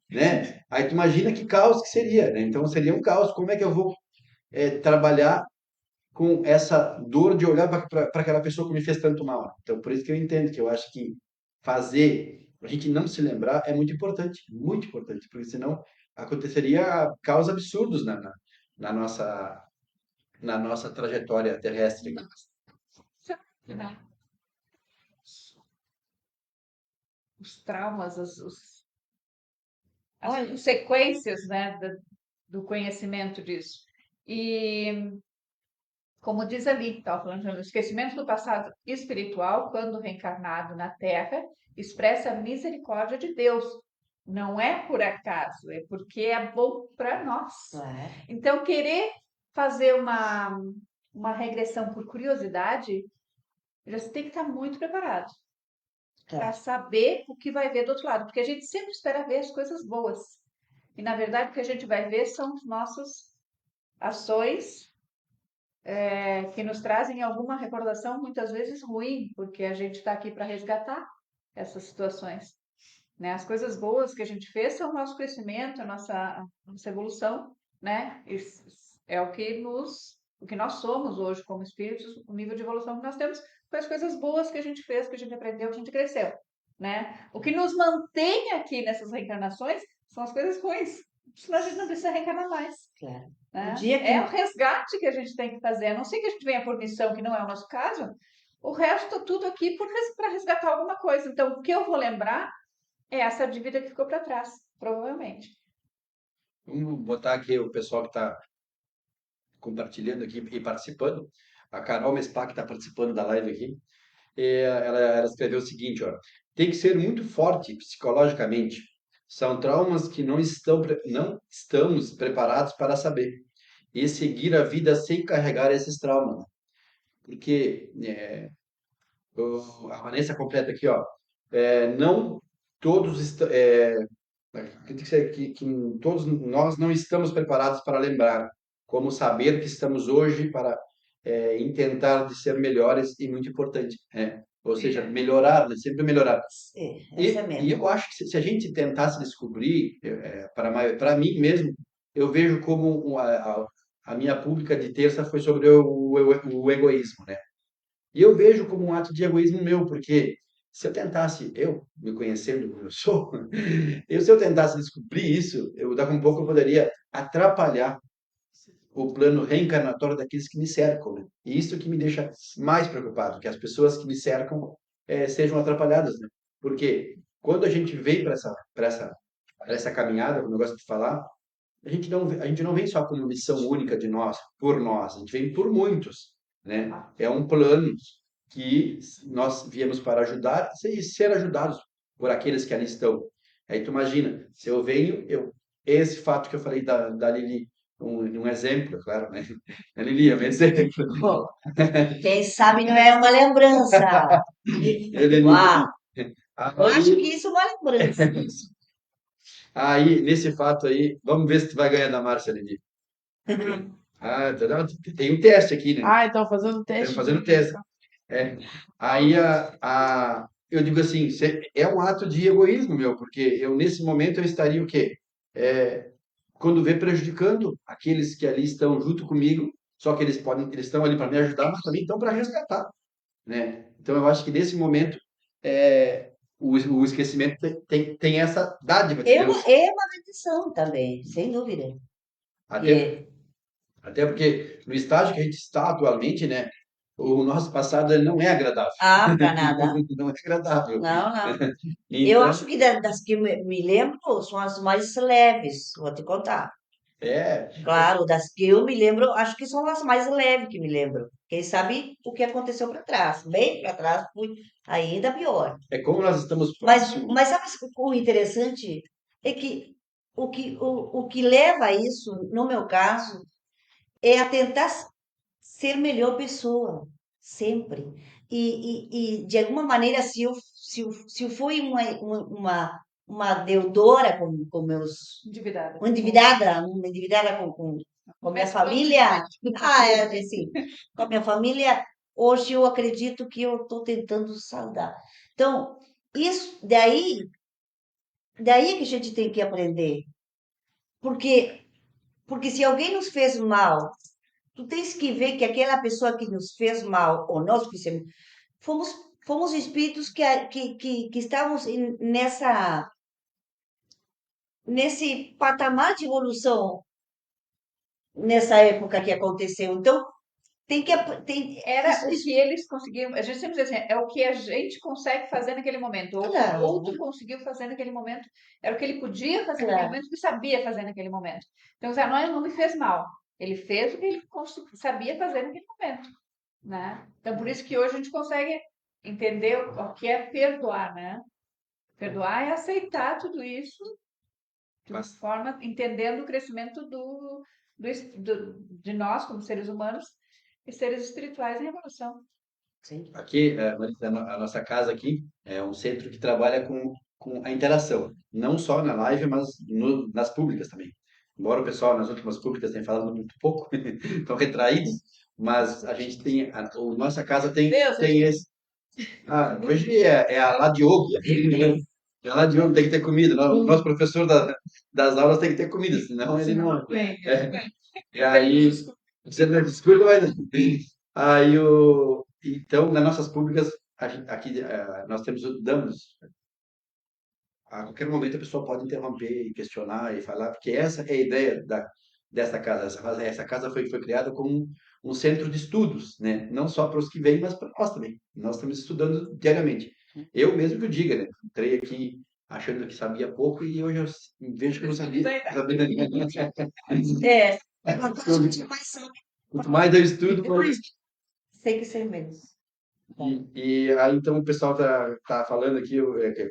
né? Aí tu imagina que caos que seria, né? Então seria um caos. Como é que eu vou trabalhar com essa dor de olhar para aquela pessoa que me fez tanto mal? Então por isso que eu entendo que eu acho que fazer a gente não se lembrar é muito importante, porque senão aconteceria caos absurdos na nossa na nossa trajetória terrestre. Né? Os traumas, as Olha, consequências, né, do conhecimento disso. E, como diz ali, estava falando, o esquecimento do passado espiritual, quando reencarnado na Terra, expressa a misericórdia de Deus. Não é por acaso, é porque é bom para nós. claro. Então, querer fazer uma regressão por curiosidade, já se tem que estar muito preparado para Tá. saber o que vai ver do outro lado, porque a gente sempre espera ver as coisas boas. E na verdade o que a gente vai ver são as nossas ações que nos trazem alguma recordação muitas vezes ruim, porque a gente está aqui para resgatar essas situações. Né? As coisas boas que a gente fez são o nosso crescimento, a nossa evolução, né? Isso é o que nós somos hoje como espíritos, o nível de evolução que nós temos foi as coisas boas que a gente fez, que a gente aprendeu, que a gente cresceu, né? O que nos mantém aqui nessas reencarnações são as coisas ruins, senão a gente não precisa reencarnar mais. Claro. Né? O dia que É o resgate que a gente tem que fazer. A não ser que a gente venha por missão, que não é o nosso caso, o resto tudo aqui para resgatar alguma coisa. Então, o que eu vou lembrar é essa dívida que ficou para trás, provavelmente. Vamos botar aqui o pessoal que está compartilhando aqui e participando. A Carol Mespa, que está participando da live aqui, ela escreveu o seguinte, ó, tem que ser muito forte psicologicamente. São traumas que não estamos preparados para saber e seguir a vida sem carregar esses traumas. Porque a Vanessa completa aqui, ó, não todos acredito que todos nós não estamos preparados para lembrar, como saber que estamos hoje para intentar de ser melhores e muito importante. Ou seja, melhorar, né? Sempre melhorar. essa E mesmo. eu acho que se a gente tentasse descobrir, para mim mesmo, eu vejo como a minha pública de terça foi sobre o egoísmo, né? E eu vejo como um ato de egoísmo meu, porque se eu tentasse, eu me conhecendo como eu sou, se eu tentasse descobrir isso, daqui a um pouco eu poderia atrapalhar o plano reencarnatório daqueles que me cercam, né? E isso que me deixa mais preocupado, que as pessoas que me cercam sejam atrapalhadas, né? Porque quando a gente vem para essa caminhada, como eu gosto de falar, a gente não vem só com uma missão única de nós, por nós, a gente vem por muitos, né? É um plano que nós viemos para ajudar e ser ajudados por aqueles que ali estão. Aí tu imagina, se eu venho, esse fato que eu falei da Lili, um exemplo, é claro, né? A Lili é um exemplo. Bom, quem sabe não é uma lembrança. Lili, Uau, eu acho que aí, isso é uma lembrança. aí, nesse fato aí, vamos ver se tu vai ganhar da Márcia, Lili. Ah, tem um teste aqui, né? Ah, então fazendo Estamos teste fazendo de. teste. É. Aí eu digo assim, é um ato de egoísmo meu, porque eu nesse momento eu estaria o quê? Quando vê prejudicando aqueles que ali estão junto comigo, só que eles estão ali para me ajudar, mas também estão para resgatar, né? Então eu acho que nesse momento o esquecimento tem essa dádiva de Deus, É uma bendição também, sem dúvida. E até até porque no estágio que a gente está atualmente, né? O nosso passado ele não é agradável. para nada. Não é agradável. Não, não. Eu Então, acho que das que me lembro são as mais leves, vou te contar. é, Claro, das que eu me lembro, acho que são as mais leves que me lembro. Quem sabe o que aconteceu para trás. Bem para trás, fui ainda pior. é como nós estamos Mas, próximos. mas sabe o interessante? É que o que leva a isso, no meu caso, é a tentar ser melhor pessoa, sempre. E de alguma maneira, se eu fui uma deudora com meus. Endividada. Uma endividada com minha Peço todos os família. Ah, é assim. Com a minha família, hoje eu acredito que eu estou tentando saldar. Então, isso daí é que a gente tem que aprender. Porque, porque se alguém nos fez mal, tu tens que ver que aquela pessoa que nos fez mal, ou nós fizemos, fomos, fomos espíritos que estávamos nesse patamar de evolução nessa época que aconteceu. Então, tem que. Era o que eles conseguiam. A gente sempre diz assim, é o que a gente consegue fazer naquele momento. Ou o que o Claro, outro conseguiu fazer naquele momento. Era o que ele podia fazer naquele claro. momento, que sabia fazer naquele momento. Então, o Zé não me fez mal. Ele fez o que ele sabia fazer naquele momento. Né? Então, por isso que hoje a gente consegue entender o que é perdoar, né? Perdoar é aceitar tudo isso de uma Mas forma, entendendo o crescimento de nós como seres humanos e seres espirituais em evolução. Sim. aqui, Marisa, a nossa casa aqui é um centro que trabalha com a interação, não só na live, mas nas públicas também. Embora o pessoal nas últimas públicas tenha falado muito pouco, estão retraídos, mas a gente tem, nossa casa Deus, tem esse. Ah, hoje é a lá Diogo. É a lá Diogo, tem que ter comida. O nosso professor das aulas tem que ter comida, senão ele não. bem, E aí, você não desculpa, mas. Aí, então, nas nossas públicas, aqui nós damos. A qualquer momento a pessoa pode interromper e questionar e falar, porque essa é a ideia dessa casa. Essa casa foi criada como um centro de estudos, né? Não só para os que vêm, mas para nós também. Nós estamos estudando diariamente. Eu mesmo que eu diga, né? Entrei aqui achando que sabia pouco e hoje eu vejo que eu não sabia. É, quanto mais sabe, Quanto mais eu estudo, mais... sei que sei menos. E aí, então, o pessoal tá falando aqui,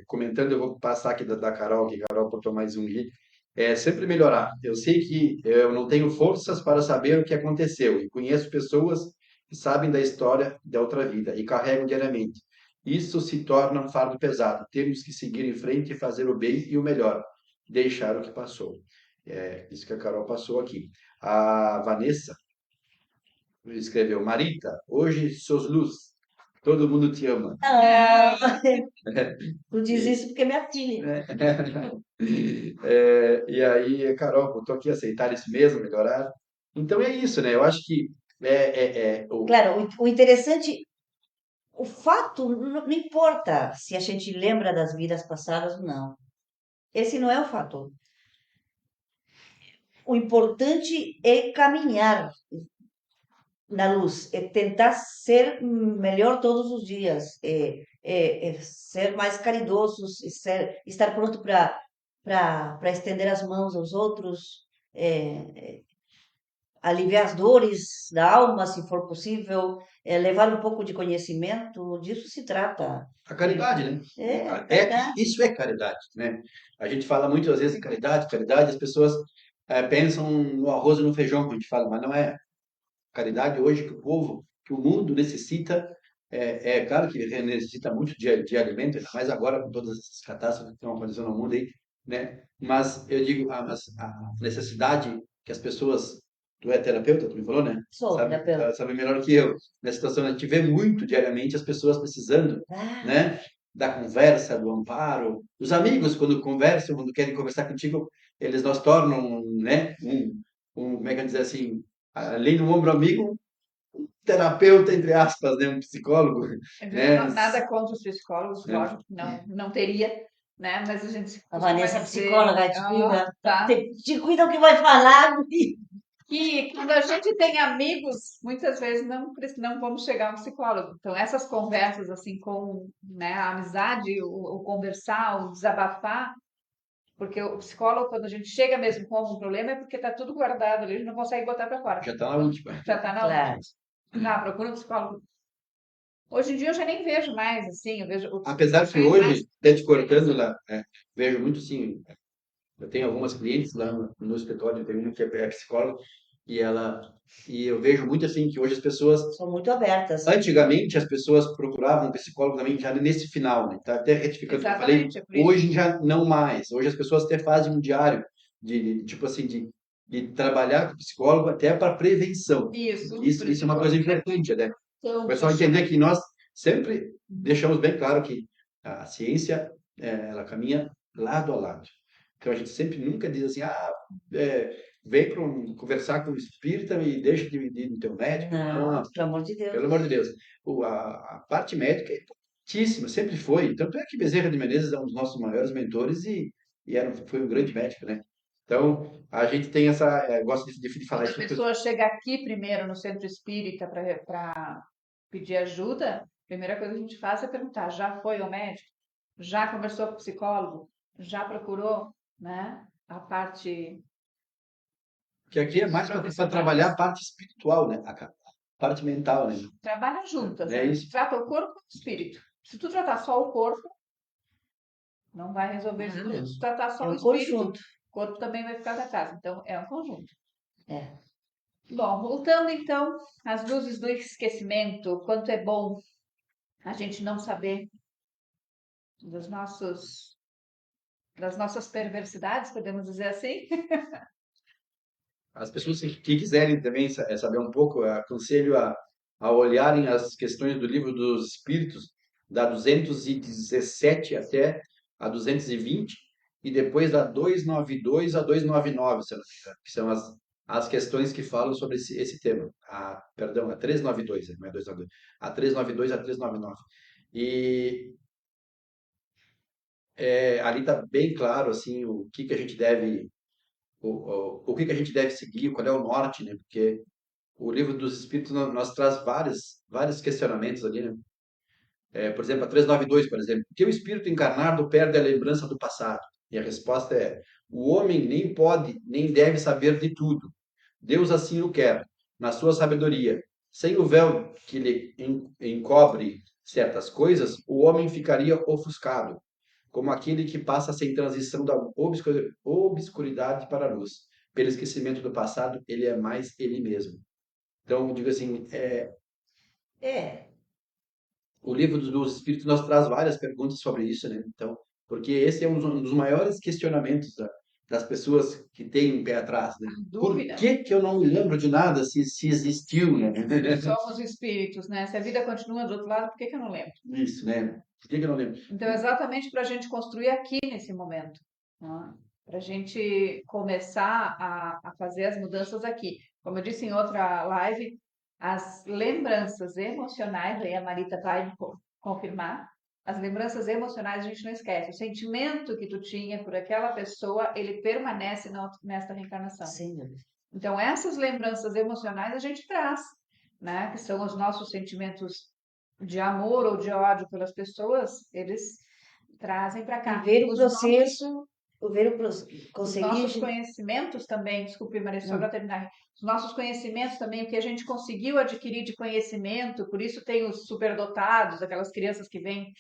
comentando, eu vou passar aqui da Carol, que a Carol botou mais um aqui. É sempre melhorar. Eu sei que eu não tenho forças para saber o que aconteceu e conheço pessoas que sabem da história da outra vida e carregam diariamente. Isso se torna um fardo pesado. Temos que seguir em frente e fazer o bem e o melhor, deixar o que passou. É isso que a Carol passou aqui. A Vanessa escreveu: Marita, hoje sos luz, todo mundo te ama. Ah, tu diz E, isso porque é minha filha. e aí, Carol, eu tô aqui aceitar isso mesmo, melhorar. Então é isso, né? Eu acho que Claro, o interessante, o fato, não importa se a gente lembra das vidas passadas ou não. Esse não é o fato. O importante é caminhar na luz, é tentar ser melhor todos os dias, é ser mais caridosos, estar pronto para estender as mãos aos outros, aliviar as dores da alma, se for possível, levar um pouco de conhecimento, disso se trata. a caridade, né? Caridade. Isso é caridade, né? A gente fala muitas vezes em caridade, caridade, as pessoas pensam no arroz e no feijão, que a gente fala, mas não é. Caridade hoje que o povo, que o mundo necessita, claro que necessita muito de alimento, ainda mais agora com todas essas catástrofes que estão acontecendo no mundo aí, né? Mas eu digo, a necessidade que as pessoas, tu é terapeuta, tu me falou, né? Sou terapeuta. Sabe melhor que eu. Nessa situação, a gente vê muito diariamente as pessoas precisando, Ah, né? Da conversa, do amparo. Os amigos, quando conversam, quando querem conversar contigo, eles nos tornam, né? Como é que eu dizer assim, além do ombro amigo, um terapeuta, entre aspas, né? Um psicólogo, né? Nada contra os psicólogos, Né? lógico que não teria, né? Mas a gente a costuma Vanessa é dizer, psicóloga, te cuida. tá? Te cuida o que vai falar. Que quando a gente tem amigos, muitas vezes não vamos chegar a um psicólogo. Então, essas conversas, assim, com, né, a amizade, o conversar, o desabafar, porque o psicólogo, quando a gente chega mesmo com algum problema, é porque está tudo guardado ali, a gente não consegue botar para fora. Já está na última. Já está na Claro. última. Ah, procura um psicólogo. Hoje em dia eu já nem vejo mais, assim, eu vejo o Apesar que vejo mais. hoje, até te cortando lá, vejo muito sim. Eu tenho algumas clientes lá no escritório, tem uma que é psicóloga, e eu vejo muito assim que hoje as pessoas, São muito abertas. antigamente as pessoas procuravam um psicólogo também já nesse final, né? Tá até retificando o que eu falei, Exatamente, é por isso. hoje já não mais. Hoje as pessoas até fazem um diário tipo assim, de trabalhar com o psicólogo até para prevenção. Isso, Isso é uma coisa importante, né? O pessoal entender que nós sempre deixamos bem claro que a ciência, ela caminha lado a lado. Então a gente sempre nunca diz assim, vem para conversar com o espírita e deixa de ir no teu médico. Não, Não, pelo amor de Deus. pelo amor de Deus. A parte médica é importantíssima, sempre foi. Tanto é que Bezerra de Menezes é um dos nossos maiores mentores foi um grande médico, né? Então, a gente tem gosta de falar Quando a isso. pessoa chega aqui primeiro no centro espírita para pedir ajuda, a primeira coisa que a gente faz é perguntar: já foi ao médico? Já conversou com o psicólogo? Já procurou, né? A parte Que aqui é mais para trabalhar a parte espiritual, né? A parte mental, né? trabalha juntas, É né? isso. Trata o corpo e o espírito. Se tu tratar só o corpo, não vai resolver isso tudo. Se tu tratar só É o um espírito, conjunto. o corpo também vai ficar da casa. Então, é um conjunto. É. Bom, voltando então às luzes do esquecimento, quanto é bom a gente não saber das nossas perversidades, podemos dizer assim. As pessoas que quiserem também saber um pouco, eu aconselho a olharem as questões do livro dos Espíritos, da 217 até a 220, e depois da 292 a 299, se eu não me engano, que são as questões que falam sobre esse tema. Perdão, a 392, não é 292, a 392 a 399. E ali está bem claro assim, o que a gente deve o que que a gente deve seguir, qual é o norte, né? Porque o livro dos Espíritos nós traz vários questionamentos ali, né? Por exemplo, a 392, por exemplo. Por que o espírito encarnado perde a lembrança do passado? E a resposta é: o homem nem pode, nem deve saber de tudo. Deus assim o quer, na sua sabedoria. Sem o véu que lhe encobre certas coisas, o homem ficaria ofuscado, como aquele que passa sem transição da obscuridade para a luz. Pelo esquecimento do passado, ele é mais ele mesmo. Então, digo assim, É, o livro dos Espíritos nos traz várias perguntas sobre isso, né? Então, porque esse é um dos maiores questionamentos das pessoas que têm um pé atrás, né? Por Dúvida. que que eu não me lembro de nada se existiu, né? Somos espíritos, né? Se a vida continua do outro lado, por que que eu não lembro? Isso, né? Por que que eu não lembro? Então, exatamente para a gente construir aqui nesse momento, né? Para a gente começar a fazer as mudanças aqui. Como eu disse em outra live, as lembranças emocionais, aí a Marita vai confirmar, as lembranças emocionais a gente não esquece. O sentimento que tu tinha por aquela pessoa, ele permanece nesta reencarnação. sem dúvida. Então, essas lembranças emocionais a gente traz, né? Que são os nossos sentimentos de amor ou de ódio pelas pessoas, eles trazem para E cá. ver o processo, Os conseguir. nossos conhecimentos também, desculpe, Maria, só para terminar, os nossos conhecimentos também, o que a gente conseguiu adquirir de conhecimento, por isso tem os superdotados, aquelas crianças que vêm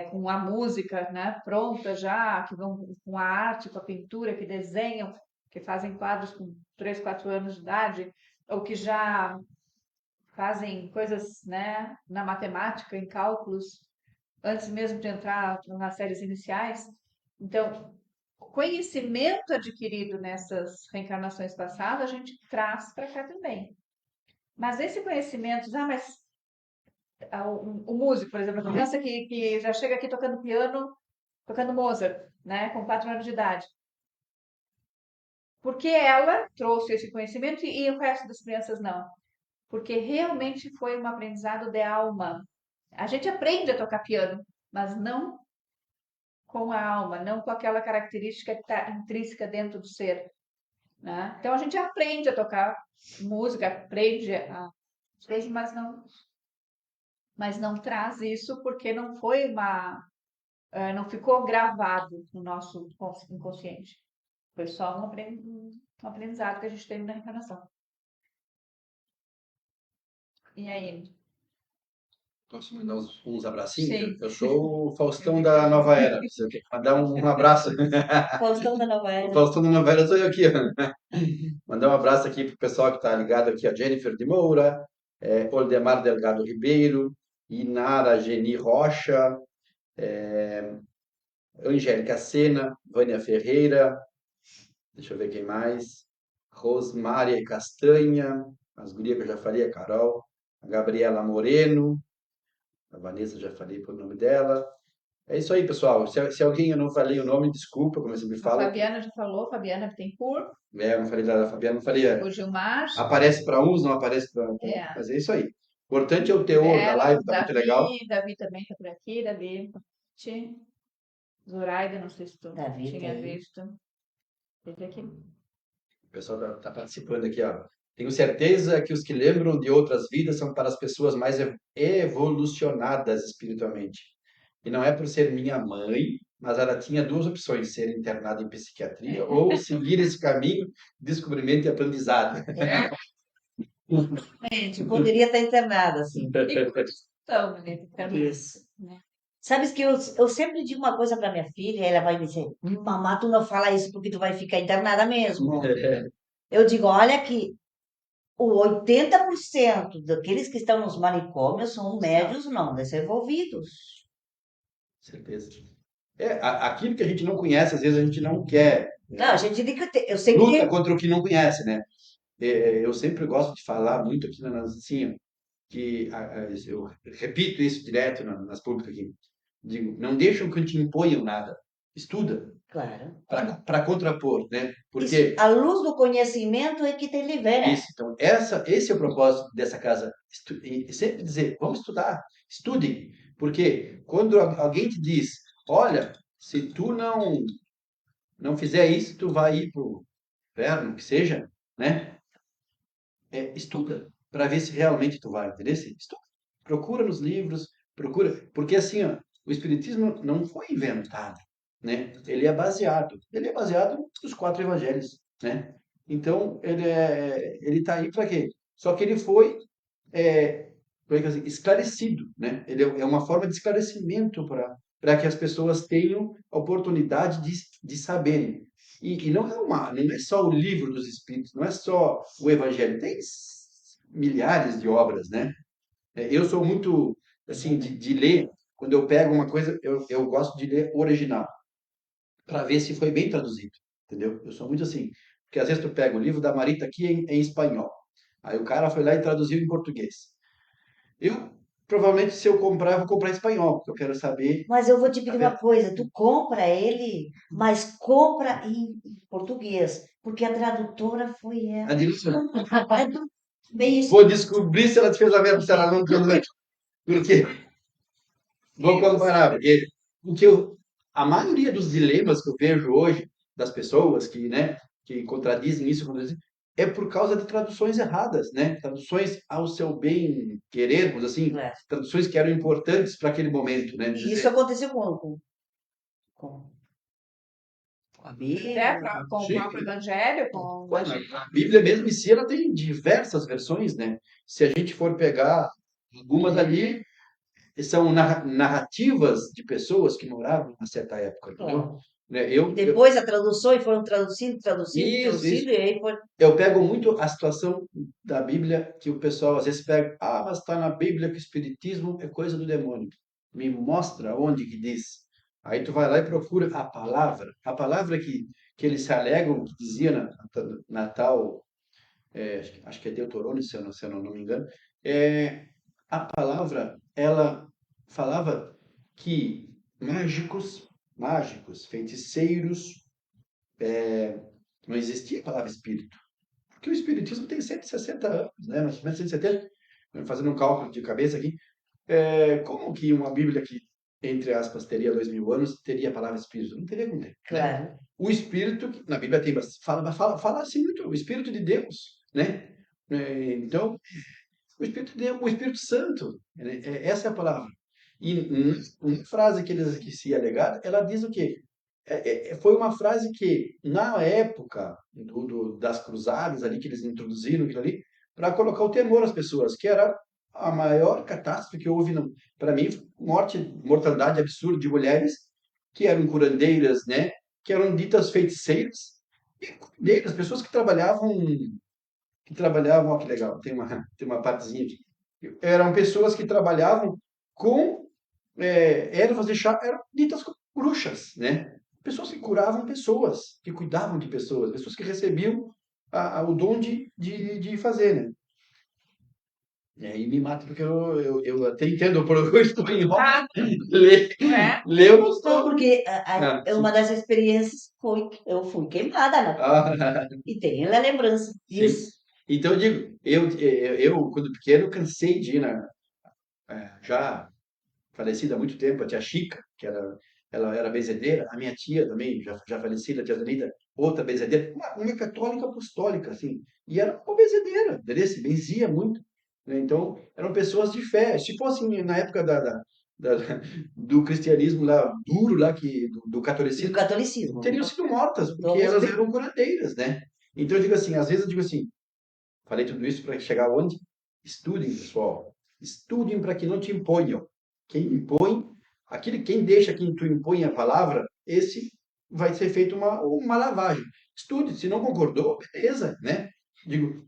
com a música, né, pronta já, que vão com a arte, com a pintura, que desenham, que fazem quadros com 3, 4 anos de idade, ou que já fazem coisas, né, na matemática, em cálculos, antes mesmo de entrar nas séries iniciais. Então, o conhecimento adquirido nessas reencarnações passadas, a gente traz para cá também. Mas esse conhecimento, mas o músico, por exemplo, a criança que já chega aqui tocando piano, tocando Mozart, né, com 4 anos de idade. Porque ela trouxe esse conhecimento e o resto das crianças não. Porque realmente foi um aprendizado de alma. A gente aprende a tocar piano, mas não com a alma, não com aquela característica que está intrínseca dentro do ser, né? Então a gente aprende a tocar música, aprende a coisas, mas não traz isso porque não foi não ficou gravado no nosso inconsciente. Foi só um aprendizado que a gente teve na reencarnação. E aí? Posso mandar uns abracinhos? Sim. Eu sou o Faustão da Nova Era. Você quer mandar um abraço? Faustão da Nova O Era. Faustão da Nova Era sou eu aqui, ó. Mandar um abraço aqui pro pessoal que está ligado aqui, a Jennifer de Moura, Oldemar Delgado Ribeiro, Inara Geni Rocha, Angélica Sena, Vânia Ferreira, deixa eu ver quem mais, Rosmária Castanha, as gurias que eu já falei, a Carol, a Gabriela Moreno, a Vanessa já falei por nome dela. É isso aí, pessoal. Se alguém eu não falei o nome, desculpa, como eu sempre A falo. Fabiana já falou, Fabiana Bittencourt, Eu não falei da Fabiana, não falei. o Gilmar, Aparece para uns, não aparece para. é, Mas é isso aí. O importante é o teor da Vera, live, tá muito legal. Davi também está por aqui, Davi, Zoraida, não sei se tu Davi tinha tem. visto. Teve aqui. O pessoal tá participando aqui, ó. Tenho certeza que os que lembram de outras vidas são para as pessoas mais evolucionadas espiritualmente. E não é por ser minha mãe, mas ela tinha duas opções: ser internada em psiquiatria ou seguir esse caminho de descobrimento e aprendizado. Gente, poderia estar internada, assim. Então, menina, Isso. né? Sabes que eu sempre digo uma coisa para minha filha, e ela vai me dizer, mamá, tu não fala isso porque tu vai ficar internada mesmo. Eu digo, olha que o 80% daqueles que estão nos manicômios são médios não desenvolvidos. Certeza. Aquilo que a gente não conhece, às vezes a gente não quer. Não, a gente tem que ter, eu sei que Luta tem, contra o que não conhece, né? Eu sempre gosto de falar muito aqui assim, que eu repito isso direto nas públicas aqui. Digo, não deixam que te imponham nada. Estuda claro. para contrapor, né? Isso, Porque a luz do conhecimento é que te libera. isso, então, esse é o propósito dessa casa. E sempre dizer, vamos estudar, estudem. Porque quando alguém te diz, olha, se tu não fizer isso, tu vai ir inferno, que seja, né? Estuda para ver se realmente tu vai, entendeu? Estuda. Procura nos livros, procura, porque assim, ó, o espiritismo não foi inventado, né? Ele é baseado nos quatro evangelhos, né? Então, ele tá aí para quê? Só que ele foi como é que eu digo, esclarecido, né? Ele é uma forma de esclarecimento para que as pessoas tenham a oportunidade de saberem. E não é só o livro dos Espíritos, não é só o Evangelho, tem milhares de obras, né? Eu sou muito, assim, de ler, quando eu pego uma coisa, eu gosto de ler o original, para ver se foi bem traduzido, entendeu? Eu sou muito assim, porque às vezes tu pega o livro da Marita aqui em espanhol, aí o cara foi lá e traduziu em português. Eu, provavelmente, se eu comprar, eu vou comprar em espanhol, porque eu quero saber Mas eu vou te a pedir uma ver- coisa, tu compra ele, mas compra em português, porque a tradutora foi a ela. direção. É do- bem isso. Vou descobrir se ela fez a mesma, se ela não fez, porque vou comparar, porque a maioria dos dilemas que eu vejo hoje das pessoas que contradizem isso, é por causa de traduções erradas, né? Traduções ao seu bem querer, vamos assim, É. traduções que eram importantes para aquele momento, né? E isso aconteceu com a Até Bíblia. com o Sim. próprio Evangelho, com Ué, a Bíblia mesmo em si, ela tem diversas versões, né? Se a gente for pegar algumas ali, são narrativas de pessoas que moravam em uma certa época, entendeu? Claro. Né, E depois a tradução, e foram traduzindo, traduzindo, isso. traduzindo, e aí foi. Eu pego muito a situação da Bíblia que o pessoal às vezes pega, mas está na Bíblia que o Espiritismo é coisa do demônio. Me mostra onde que diz. Aí tu vai lá e procura a palavra que eles se alegam, que dizia na tal acho que é Deuteronômio, se eu não me engano, a palavra, ela falava que mágicos, feiticeiros, não existia a palavra espírito. Porque o espiritismo tem 160 anos, né? Mais ou menos 170, fazendo um cálculo de cabeça aqui. Como que uma Bíblia que, entre aspas, teria 2000 anos, teria a palavra espírito? Não teria como ter, né? Claro. O espírito, que na Bíblia tem, fala assim muito, o espírito de Deus, né? Então, o espírito de Deus, o Espírito Santo, né? Essa é a palavra. E uma frase que se alegar, ela diz o quê? Foi uma frase que, na época das cruzadas ali, que eles introduziram aquilo ali, para colocar o temor às pessoas, que era a maior catástrofe que houve, para mim, mortandade absurda de mulheres que eram curandeiras, né? Que eram ditas feiticeiras, e curandeiras, pessoas que trabalhavam, ó, que legal, tem uma partezinha aqui. Eram pessoas que trabalhavam com ervas de chá, eram ditas como bruxas, né? Pessoas que curavam pessoas, que cuidavam de pessoas, pessoas que recebiam o dom de fazer, né? E aí me mata porque eu até entendo o espanhol, ah, ler, é? ler eu não Não, sou. porque Sim. uma das experiências foi que eu fui queimada, né? Ah, E tenho a lembrança sim. disso. Então eu digo, eu quando pequeno cansei de ir já falecida há muito tempo, a tia Chica, ela era benzedeira, a minha tia também, já falecida, a tia Zanita, outra benzedeira, uma católica apostólica, assim, e era uma benzedeira, entendeu? Se benzia muito, né? Então, eram pessoas de fé, tipo assim, na época da- do cristianismo lá, duro lá, do Do catolicismo, catolicismo. teriam sido mortas, Do porque elas respeito. eram curandeiras, né? Então, eu digo assim, às vezes eu digo assim, falei tudo isso para chegar onde? Estudem, pessoal. Estudem para que não te imponham. Quem impõe, quem deixa que tu impõe a palavra, esse vai ser feito uma lavagem. Estude, se não concordou, beleza, né? Digo,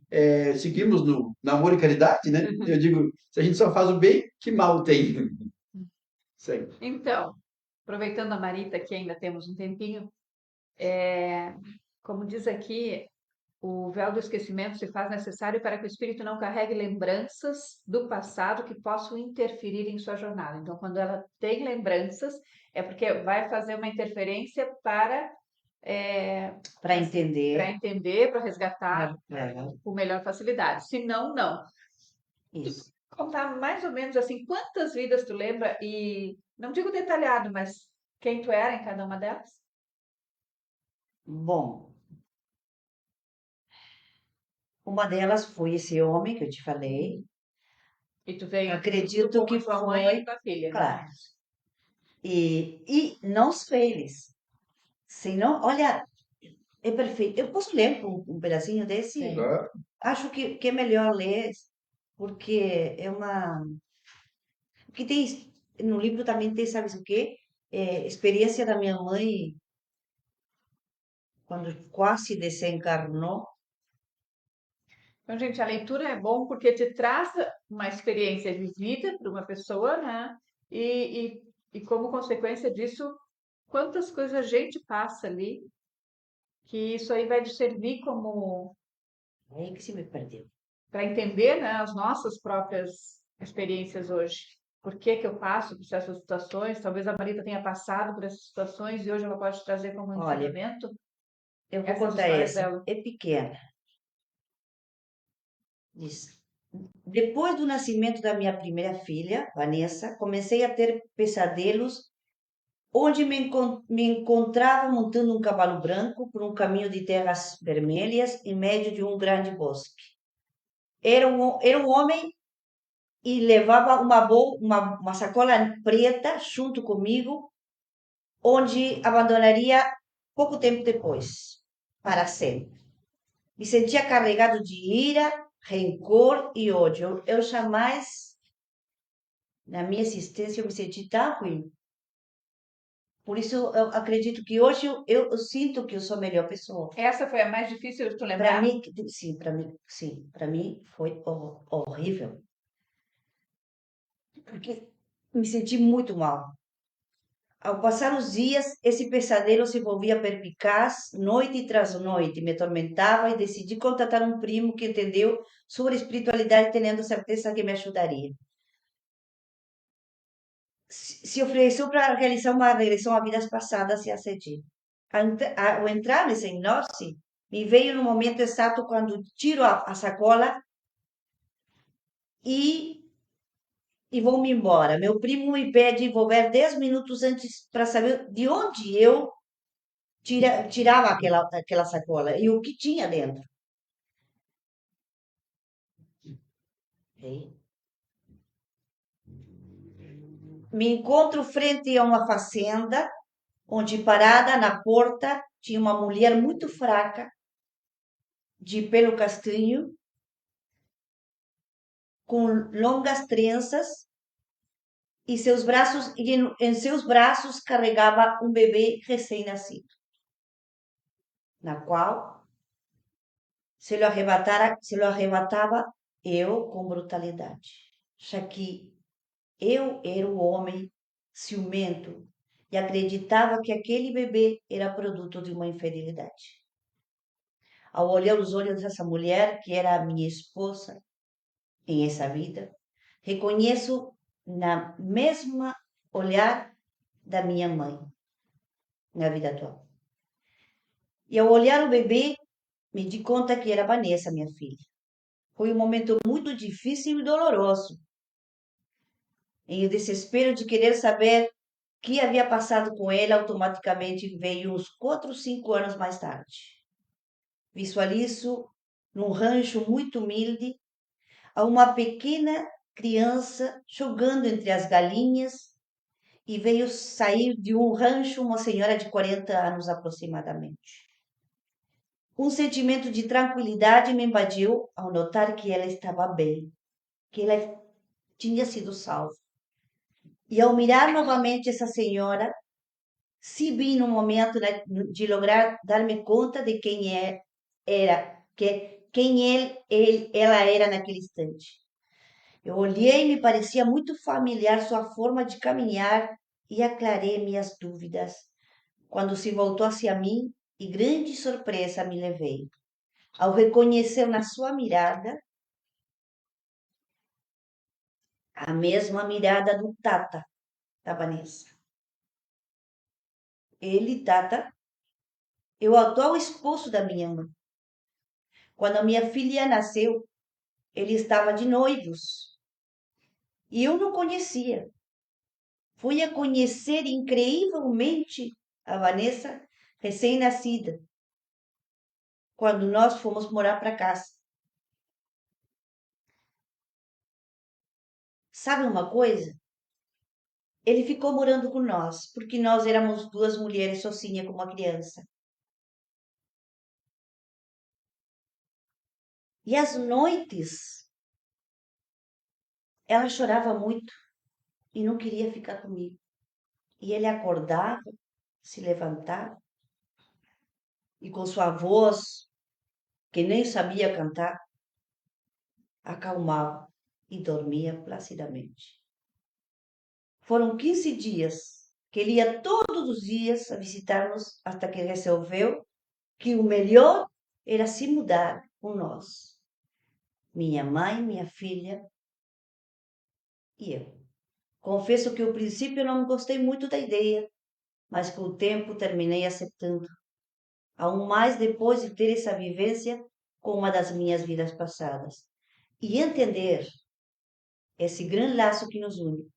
seguimos no amor e caridade, né? Eu digo, se a gente só faz o bem, que mal tem? Sim. Então, aproveitando a Marita, que ainda temos um tempinho, como diz aqui, o véu do esquecimento se faz necessário para que o espírito não carregue lembranças do passado que possam interferir em sua jornada. Então, quando ela tem lembranças, é porque vai fazer uma interferência para Para entender. entender, para resgatar É, com melhor facilidade. Se não, não. isso. Contar mais ou menos assim, quantas vidas tu lembra e não digo detalhado, mas quem tu era em cada uma delas? Bom, Uma delas foi esse homem que eu te falei. E tu veio Acredito junto com que a tua mãe foi, e tua filha, né? claro. E não só eles. Senão, olha, é perfeito. Eu posso ler um pedacinho desse? Sim. Claro. Acho que é melhor ler, porque é uma. Porque tem, no livro também tem, sabe o quê? Experiência da minha mãe quando quase desencarnou. Então, gente, a leitura é bom porque te traz uma experiência vivida para uma pessoa, né? E como consequência disso, quantas coisas a gente passa ali, que isso aí vai te servir como Aí que se me perdeu. para entender, né, as nossas próprias experiências hoje. Por que que eu passo por essas situações? Talvez a Marita tenha passado por essas situações e hoje ela pode trazer como Olha, ensinamento eu vou essas contar histórias essa. dela. É pequena. Diz. Depois do nascimento da minha primeira filha, Vanessa, comecei a ter pesadelos onde me encontrava montando um cavalo branco por um caminho de terras vermelhas em meio de um grande bosque. Era um homem e levava uma sacola preta junto comigo, onde abandonaria pouco tempo depois, para sempre. Me sentia carregado de ira, rancor e ódio. Eu jamais, na minha existência, eu me senti tão ruim. Por isso, eu acredito que hoje eu sinto que eu sou a melhor pessoa. Essa foi a mais difícil de tu Para lembrar? mim, sim, para mim foi horrível. Porque me senti muito mal. Ao passar os dias, esse pesadelo se volvia perpicaz, noite tras noite, me atormentava e decidi contatar um primo que entendeu sobre espiritualidade, tendo certeza que me ajudaria. Se ofereceu para realizar uma regressão a vidas passadas e aceitei. Ao entrar nessa hipnose, me veio no momento exato quando tiro a sacola e, e vou-me embora. Meu primo me pede volver 10 minutos antes para saber de onde eu tirava aquela sacola e o que tinha dentro. Ok? Me encontro frente a uma fazenda, onde parada na porta tinha uma mulher muito fraca, de pelo castanho, com longas tranças, e em seus braços carregava um bebê recém-nascido, na qual se lo arrebatava eu com brutalidade, já que eu era o homem ciumento e acreditava que aquele bebê era produto de uma infidelidade. Ao olhar os olhos dessa mulher, que era a minha esposa em essa vida, reconheço na mesma olhar da minha mãe na vida atual. E ao olhar o bebê, me di conta que era Vanessa, minha filha. Foi um momento muito difícil e doloroso. Em o desespero de querer saber o que havia passado com ela, automaticamente veio uns 4 ou 5 anos mais tarde. Visualizo num rancho muito humilde a uma pequena criança jogando entre as galinhas e veio sair de um rancho uma senhora de 40 anos aproximadamente. Um sentimento de tranquilidade me invadiu ao notar que ela estava bem, que ela tinha sido salva. E ao mirar novamente essa senhora, se vi no momento de lograr dar-me conta de ela era naquele instante. Eu olhei e me parecia muito familiar sua forma de caminhar e aclarei minhas dúvidas quando se voltou hacia mim e grande surpresa me levei ao reconhecer na sua mirada a mesma mirada do Tata, da Vanessa. Ele, Tata, é o atual esposo da minha mãe. Quando a minha filha nasceu, ele estava de noivos e eu não conhecia. Fui a conhecer incrivelmente a Vanessa recém-nascida, quando nós fomos morar para casa. sabe uma coisa? Ele ficou morando com nós, porque nós éramos duas mulheres sozinhas com uma criança. E às noites, ela chorava muito e não queria ficar comigo. E ele acordava, se levantava e com sua voz, que nem sabia cantar, acalmava e dormia placidamente. Foram 15 dias que ele ia todos os dias a visitar-nos até que resolveu que o melhor era se mudar com nós. Minha mãe, minha filha e eu. Confesso que ao princípio não gostei muito da ideia, mas com o tempo terminei aceitando. Aún mais depois de ter essa vivência com uma das minhas vidas passadas. E entender esse grande laço que nos une.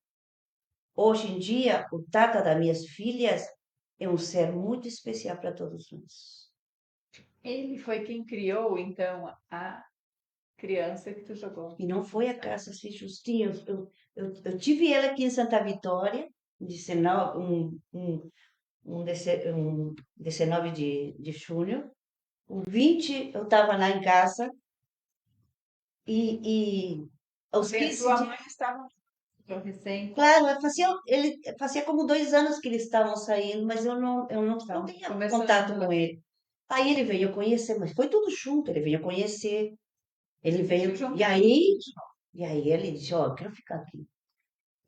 Hoje em dia, o tata das minhas filhas é um ser muito especial para todos nós. Ele foi quem criou, então, a criança que tu jogou. E não foi acaso, assim, justinho. Eu tive ela aqui em Santa Vitória, 19 de junho. O 20 eu estava lá em casa e aos Bem, a 15 tua dias. mãe estava recém, Claro, fazia como 2 anos que eles estavam saindo, mas eu não então, tinha contato começando com ele. Aí ele veio conhecer, mas foi tudo junto, ele veio conhecer, ele veio, junto. e aí ele disse, ó, eu quero ficar aqui.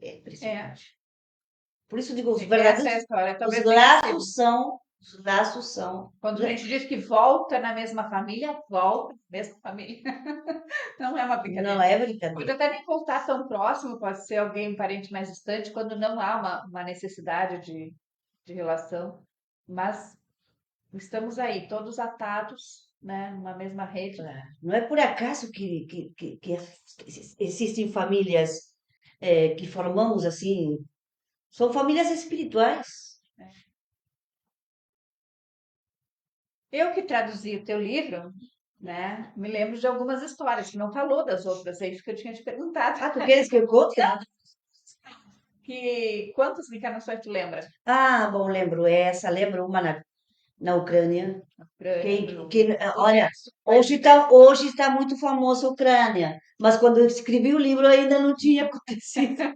É É, impressionante. Por isso eu digo, essa é a história. os Talvez tenha sido. laços são, Quando a gente diz que volta na mesma família, volta na mesma família. Não é uma não brincadeira. é Pode brincadeira. até nem voltar tão próximo, pode ser alguém, um parente mais distante, quando não há uma necessidade de relação. Mas estamos aí, todos atados, né, numa mesma rede. Não é por acaso que existem famílias que formamos assim, são famílias espirituais. Eu que traduzi o teu livro, né, me lembro de algumas histórias, que não falou das outras, é isso que eu tinha te perguntado. Ah, tu queres que eu conte? Quantas reencarnações tu lembra? Ah, bom, lembro uma na Ucrânia. Olha, hoje está muito famosa a Ucrânia, mas quando eu escrevi o livro ainda não tinha acontecido.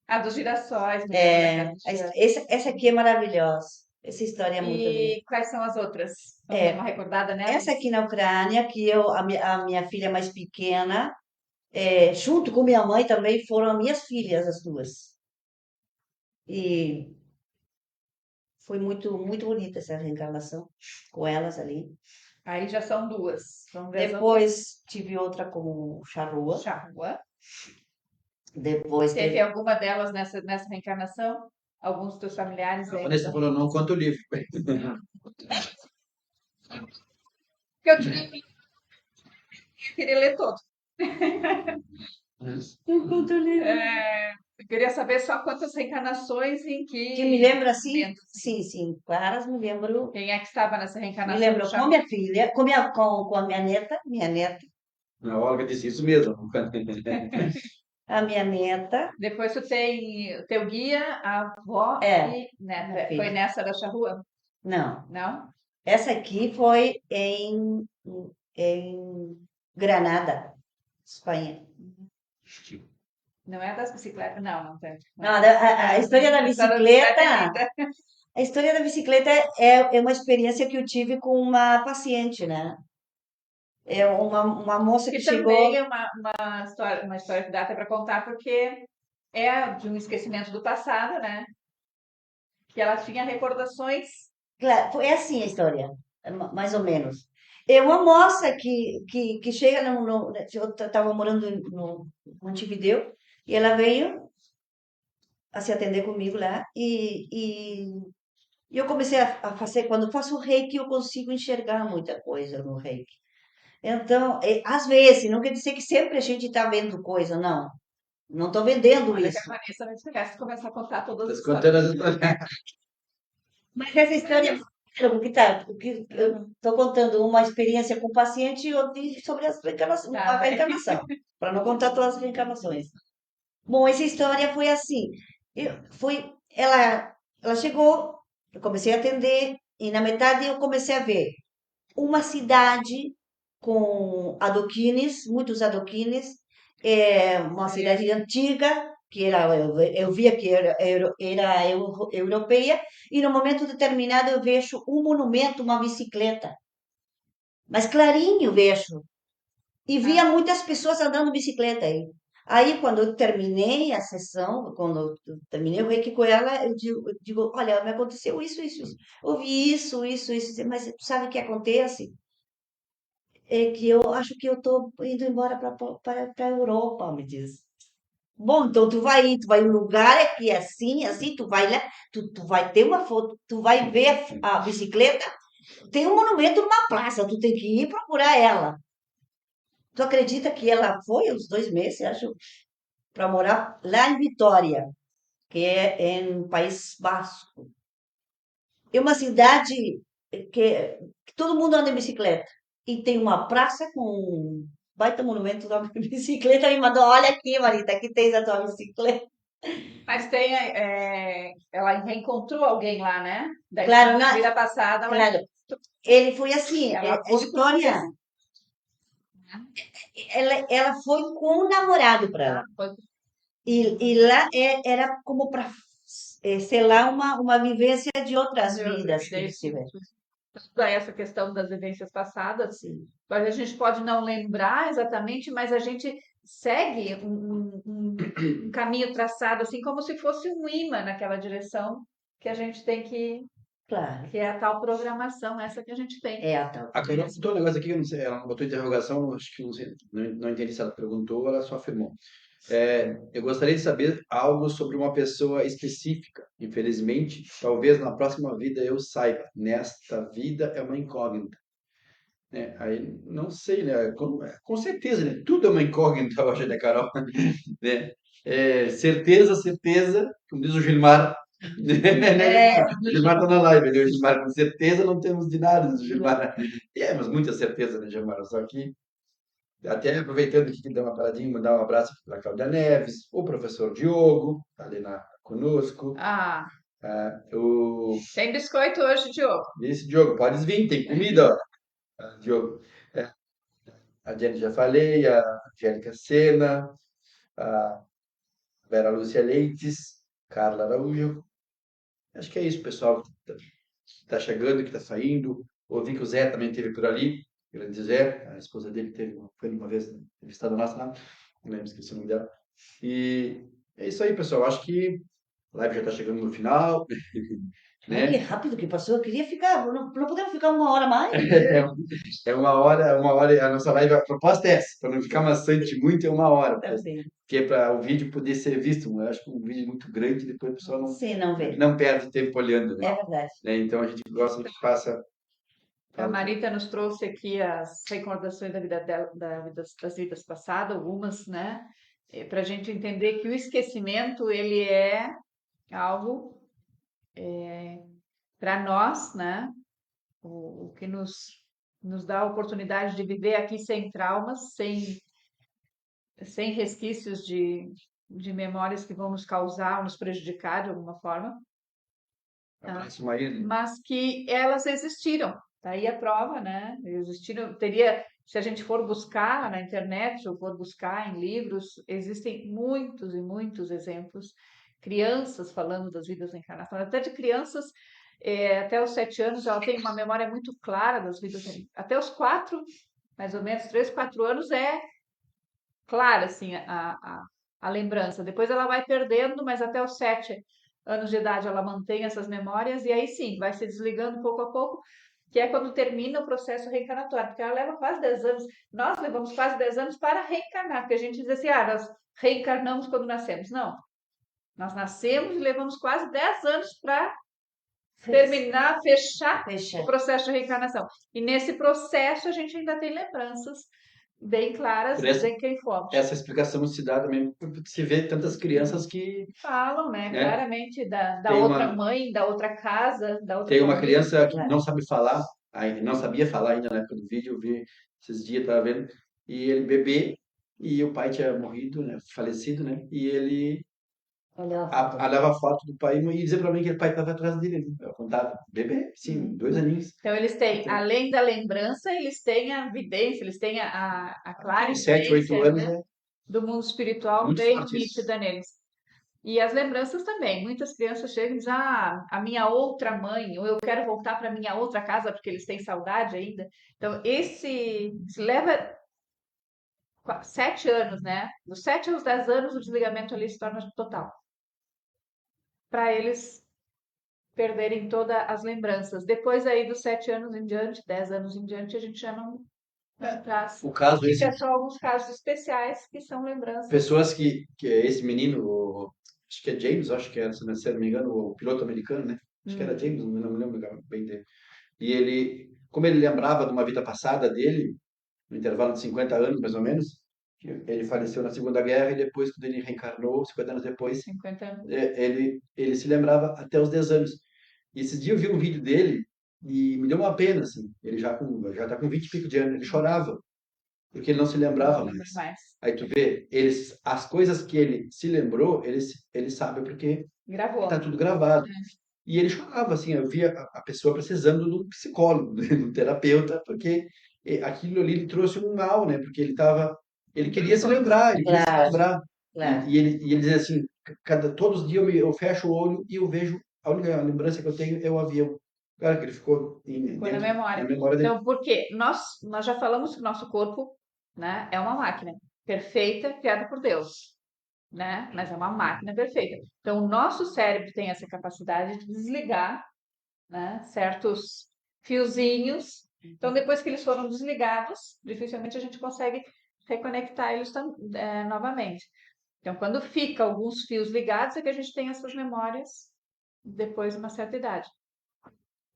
A dos girassóis, me lembro da casa dos girassóis. Essa aqui é maravilhosa. Essa história é muito linda. E quais são as outras? Vamos dar uma recordada nelas? Essa aqui na Ucrânia, que a minha filha mais pequena, junto com minha mãe também foram minhas filhas, as duas. E foi muito, muito bonita essa reencarnação com elas ali. Aí já são duas. Vamos ver as outras. Depois tive outra com o Charrua. Charrua. Depois Teve alguma delas nessa reencarnação? Alguns dos teus familiares A aí? Vanessa falou, não conta o livro. Que eu queria ler todo. Eu queria saber só quantas reencarnações em que me lembro assim, momentos. sim, claras, me lembro. Quem é que estava nessa Me reencarnação lembro do com Charrua? minha filha, com a minha neta, A Olga disse isso mesmo. a minha neta, Depois tu tem o teu guia, a avó É, e neta. minha filha. Foi nessa da Charrua? não, Não? essa aqui foi em Granada, Espanha. Não é das bicicletas? Não, não tem. Não, a história da A história bicicleta, é linda. a história da bicicleta é uma experiência que eu tive com uma paciente, né? É uma moça que Que chegou. também é uma história que dá até para contar, porque é de um esquecimento do passado, né? Que ela tinha recordações. Claro, é assim a história, mais ou menos. É uma moça que chega eu estava morando no Montevidéu e ela veio a se atender comigo lá e eu comecei a fazer, quando faço reiki eu consigo enxergar muita coisa no reiki. Então, às vezes, não quer dizer que sempre a gente está vendo coisa, não estou vendendo Olha que isso. a Vanessa vai chegar, começar a contar todas as Estás contando as histórias. histórias. Mas essa história, porque eu estou contando uma experiência com o paciente e outra sobre a Tá, vai. reencarnação, para não contar todas as reencarnações. Bom, essa história foi assim. Ela chegou, eu comecei a atender e na metade eu comecei a ver uma cidade com adoquines, muitos adoquines, uma cidade antiga, que eu via que era europeia, e no momento determinado eu vejo um monumento, uma bicicleta, mas clarinho vejo, e via Ah, muitas pessoas andando de bicicleta aí. Aí, quando eu terminei a sessão, quando eu terminei o reiki com ela, eu digo, olha, me aconteceu isso, isso, isso. Ouvi isso, mas tu sabe o que acontece? É que eu acho que eu tô indo embora para a Europa, me diz. Bom, então tu vai em um lugar que é assim, assim, tu vai lá, tu vai ter uma foto, tu vai ver a bicicleta, tem um monumento numa praça, tu tem que ir procurar ela. Tu acredita que ela foi uns 2 meses, acho, para morar lá em Vitória, que é em País Basco. É uma cidade que todo mundo anda de bicicleta. E tem uma praça com um baita monumento da bicicleta. Me mandou, olha aqui, Marita, aqui tens a tua bicicleta. mas tem, ela reencontrou alguém lá, né? Daí, Claro, na vida passada, claro. Ele foi assim, ela a foi porque história, ela foi com um namorado para lá. foi E lá era como para selar uma vivência de outras vidas que eles tiveram. toda essa questão das vivências passadas, Sim, mas a gente pode não lembrar exatamente, mas a gente segue um caminho traçado, assim como se fosse um imã naquela direção que a gente tem claro. que é a tal programação, essa que a gente tem. É a tal. A Carol botou um negócio aqui que eu não sei, ela botou interrogação, acho que não sei, não entendi se ela perguntou ou ela só afirmou. Eu gostaria de saber algo sobre uma pessoa específica. Infelizmente, talvez na próxima vida eu saiba. Nesta vida é uma incógnita. Né? Aí não sei, né? Com certeza, né? Tudo é uma incógnita hoje, né, Carol? Né? Certeza, certeza, como diz o Gilmar. Né, É, Gilmar? O Gilmar tá na live, né? O Gilmar, com certeza não temos de nada, diz o Gilmar. Mas muita certeza, né, Gilmar? Só que até aproveitando aqui que deu uma paradinha, mandar um abraço para a Cláudia Neves, o professor Diogo, tá ali conosco. Ah, O, tem biscoito hoje, Diogo. esse Diogo, pode vir, tem comida, ó. Diogo. É, a Jenny já falei, a Angélica Sena, a Vera Lúcia Leites, Carla Araújo. Acho que é isso, pessoal, que tá chegando, que está saindo. Ouvi que o Zé também esteve por ali, grande Zé, a esposa dele foi uma vez entrevistada nossa lá, não lembro, esqueci o nome dela. E é isso aí, pessoal. Acho que a live já está chegando no final, ai, que né? rápido que passou. Eu queria ficar, não podemos ficar 1 hora mais? É uma hora, a nossa live, a proposta é essa, para não ficar maçante muito, é 1 hora, Tá bem. porque é para o vídeo poder ser visto. Eu acho que um vídeo muito grande, depois o pessoal Sim, não vê. não perde tempo olhando, né? É verdade. Então a gente gosta que faça. A Fala, Marita nos trouxe aqui as recordações da vida dela, das vidas passadas, algumas, né? Para a gente entender que o esquecimento, ele é algo para nós, né? O que nos dá a oportunidade de viver aqui sem traumas, sem resquícios de memórias que vão nos causar ou nos prejudicar de alguma forma, a tá? próxima aí. Mas que elas existiram. Tá aí a prova, né? Existiram, teria, se a gente for buscar na internet ou for buscar em livros, existem muitos e muitos exemplos. Crianças falando das vidas reencarnatórias, até de crianças até os 7 anos, ela tem uma memória muito clara das vidas. Até os 4, mais ou menos, 3, 4 anos é clara, assim, a lembrança. Depois ela vai perdendo, mas até os 7 anos de idade ela mantém essas memórias e aí sim, vai se desligando pouco a pouco, que é quando termina o processo reencarnatório, porque ela leva quase 10 anos. Nós levamos quase 10 anos para reencarnar, porque a gente diz assim, nós reencarnamos quando nascemos. Não, nós nascemos e levamos quase 10 anos para terminar, fechar o Fecha. processo de reencarnação. E nesse processo a gente ainda tem lembranças bem claras Por de quem fomos. essa explicação se dá também, porque se vê tantas crianças que, Falam, né, né, claramente da tem outra uma, mãe, da outra casa, da outra tem uma família. criança que Claro. não sabe falar, não sabia falar ainda na época do vídeo, eu vi esses dias, estava vendo, e ele bebê e o pai tinha morrido, né, falecido, né, e ele Olha a foto. olhava a foto do pai e dizia pra mim que o pai estava atrás dele, né. Eu contava, bebê, sim, 2 aninhos. Então, eles têm, Então, além da lembrança, eles têm a vidência, eles têm a clara com 7, 8 evidência, anos né, é do mundo espiritual muito bem forte isso. nítida neles. E as lembranças também. Muitas crianças chegam e dizem, a minha outra mãe, ou eu quero voltar para minha outra casa, porque eles têm saudade ainda. Então, se leva 7 anos, né? Dos 7 aos 10 anos, o desligamento ali se torna total. Para eles perderem todas as lembranças. Depois aí dos 7 anos em diante, 10 anos em diante, a gente já não traz. O caso Fica esse só alguns casos especiais que são lembranças. pessoas que esse menino, acho que é James, acho que era, se não me engano, o piloto americano, né? Acho que era James, não me lembro bem dele. E ele, como ele lembrava de uma vida passada dele, no intervalo de 50 anos, mais ou menos, que ele faleceu na Segunda Guerra e depois, quando ele reencarnou, 50 anos depois, 50 anos. ele se lembrava até os 10 anos. E esses dias eu vi um vídeo dele e me deu uma pena, assim. Ele já tá com 20 e pico de anos, ele chorava, porque ele não se lembrava Não lembro mais. mais. Aí tu vê, as coisas que ele se lembrou, ele sabe porque Gravou. tá tudo gravado. E ele chorava, assim, eu via a pessoa precisando de um psicólogo, de um terapeuta, porque aquilo ali lhe trouxe um mal, né? Porque ele queria se lembrar, ele queria se Claro, lembrar. claro. E ele dizia assim, todos os dias eu fecho o olho e eu vejo, a única lembrança que eu tenho é o avião. Cara, que ele ficou Ficou na na memória. memória dele. Então, por quê? Nós já falamos que o nosso corpo, né, é uma máquina perfeita, criada por Deus, né? Mas é uma máquina perfeita. Então, o nosso cérebro tem essa capacidade de desligar, né, certos fiozinhos. Então, depois que eles foram desligados, dificilmente a gente consegue reconectar eles novamente. Então, quando fica alguns fios ligados, é que a gente tem essas memórias depois de uma certa idade,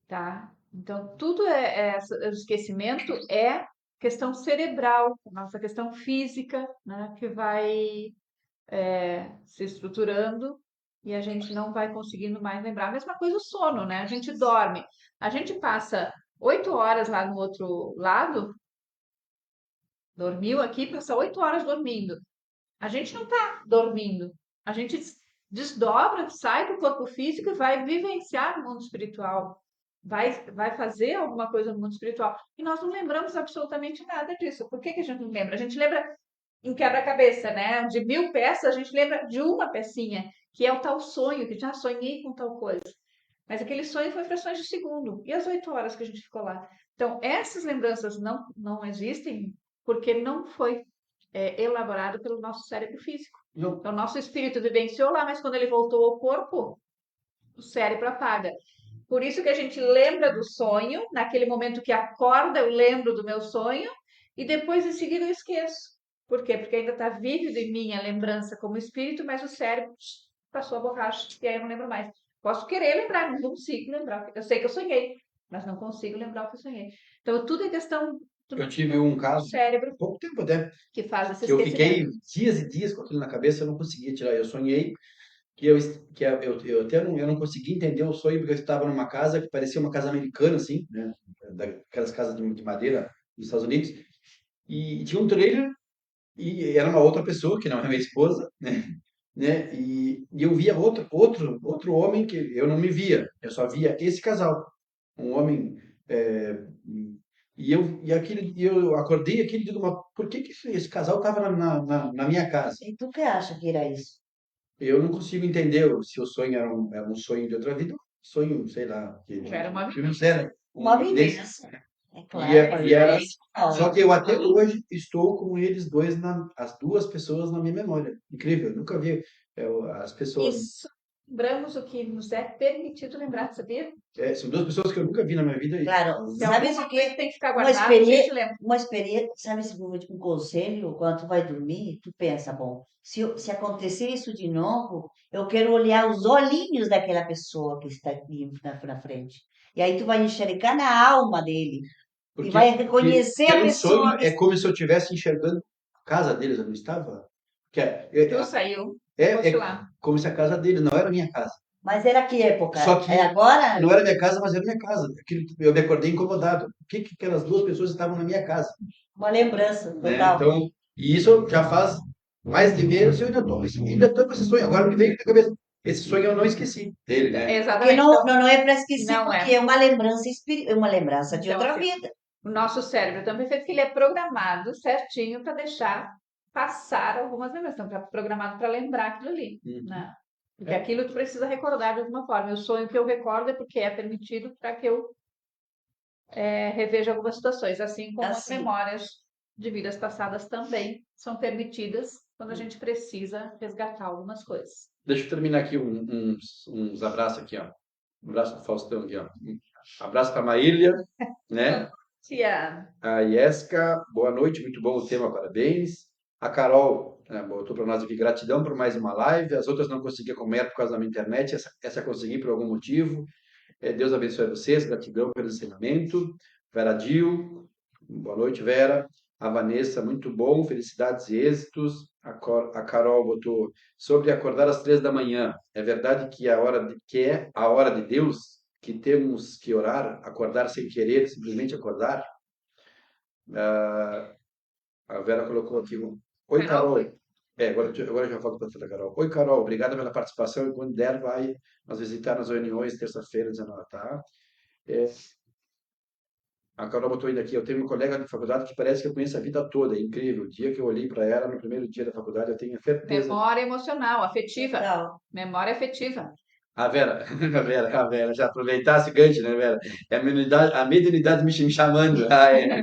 tá? Então, tudo o esquecimento é questão cerebral, nossa questão física, né, que vai se estruturando e a gente não vai conseguindo mais lembrar. A mesma coisa o sono, né? A gente dorme, a gente passa 8 horas lá no outro lado, dormiu aqui, passa 8 horas dormindo. A gente não está dormindo, a gente desdobra, sai do corpo físico e vai vivenciar o mundo espiritual. Vai fazer alguma coisa no mundo espiritual. E nós não lembramos absolutamente nada disso. Por que a gente não lembra? A gente lembra em quebra-cabeça, né? De 1000 peças, a gente lembra de uma pecinha, que é o tal sonho, que já sonhei com tal coisa. Mas aquele sonho foi frações de segundo. E as 8 horas que a gente ficou lá? Então, essas lembranças não existem porque não foi elaborado pelo nosso cérebro físico. Não, Então, nosso espírito vivenciou lá, mas quando ele voltou ao corpo, o cérebro apaga. Por isso que a gente lembra do sonho, naquele momento que acorda, eu lembro do meu sonho, e depois em seguida eu esqueço. Por quê? Porque ainda está vívido em mim a lembrança como espírito, mas o cérebro passou a borracha, e aí eu não lembro mais. Posso querer lembrar, não consigo lembrar. Eu sei que eu sonhei, mas não consigo lembrar o que eu sonhei. Então, tudo é questão eu tive um do caso, cérebro pouco tempo até, que faz esse que eu fiquei esquecimento. dias e dias com aquilo na cabeça, eu não conseguia tirar. Eu sonhei que eu até eu não conseguia entender o sonho, porque eu estava numa casa que parecia uma casa americana, assim, né? Daquelas casas de madeira dos Estados Unidos. E tinha um trailer e era uma outra pessoa, que não é minha esposa, né? E eu via outro homem que eu não me via, eu só via esse casal. Um homem. é, e eu acordei aquele e digo, mas por que esse casal estava na minha casa? E tu que acha que era isso? Eu não consigo entender se o sonho era um sonho de outra vida, um sonho, sei lá, Era uma que não era Uma nesse, vivência. É e, claro, uma e era, vivência. só que eu até hoje estou com eles dois, as duas pessoas na minha memória. Incrível, eu nunca vi as pessoas. Isso. Lembramos o que nos é permitido lembrar, sabia? São duas pessoas que eu nunca vi na minha vida. Claro, Se sabes alguma o coisa quê? tem que ficar Uma guardada, a gente experiência, lembra. uma experiência, sabe, um conselho, quando tu vai dormir, tu pensa, bom, se acontecer isso de novo, eu quero olhar os olhinhos daquela pessoa que está aqui na frente. E aí tu vai enxergar na alma dele e vai reconhecer a Pelo sonho pessoa que é como se eu estivesse enxergando a casa deles, eu não estava. Que Tu saiu, é fosse lá. como se a casa deles não era a minha casa. Mas era que época? Só É que agora? não era minha casa, mas era minha casa. Eu me acordei incomodado. Por que aquelas duas pessoas estavam na minha casa? Uma lembrança Né? total. Então, E isso já faz mais de meses eu ainda tô com esse sonho. Agora me veio na cabeça. Esse sonho eu não esqueci dele, né? Porque Exatamente. Então, não é para esquecer, não porque é. é uma lembrança é uma lembrança de Então, outra assim, vida. o nosso cérebro é tão perfeito que ele é programado certinho para deixar passar algumas lembranças. Então, programado para lembrar aquilo ali, Uhum. né? Porque É. aquilo tu precisa recordar de alguma forma. O sonho que eu recordo é porque é permitido para que eu reveja algumas situações, assim como as Assim, memórias de vidas passadas também são permitidas quando a gente precisa resgatar algumas coisas. Deixa eu terminar aqui uns abraços aqui, ó. Um abraço do Faustão aqui, ó. Um abraço para a Maília, né? Tia, A Iesca, boa noite, muito bom o tema, parabéns. A Carol, botou para nós aqui, gratidão por mais uma live. As outras não consegui comer por causa da minha internet, essa consegui por algum motivo. Deus abençoe vocês, gratidão pelo ensinamento. Vera Dil, boa noite, Vera. A Vanessa, muito bom, felicidades e êxitos. A Carol botou sobre acordar às 3 da manhã. É verdade que que é a hora de Deus, que temos que orar, acordar sem querer, simplesmente acordar? A Vera colocou aqui um. Oi, Carol, Carol. Agora eu já falo para a Carol. Oi, Carol, obrigada pela participação. E quando der, vai nos visitar nas reuniões, terça-feira, 19, tá? É, a Carol botou ainda aqui. Eu tenho uma colega de faculdade que parece que eu conheço a vida toda. É incrível. O dia que eu olhei para ela, no primeiro dia da faculdade, eu tenho certeza. memória emocional, afetiva. total. Memória afetiva. A Vera, a Vera, já aproveitasse o gancho, né, Vera? É a mediunidade me chamando. Ah, é.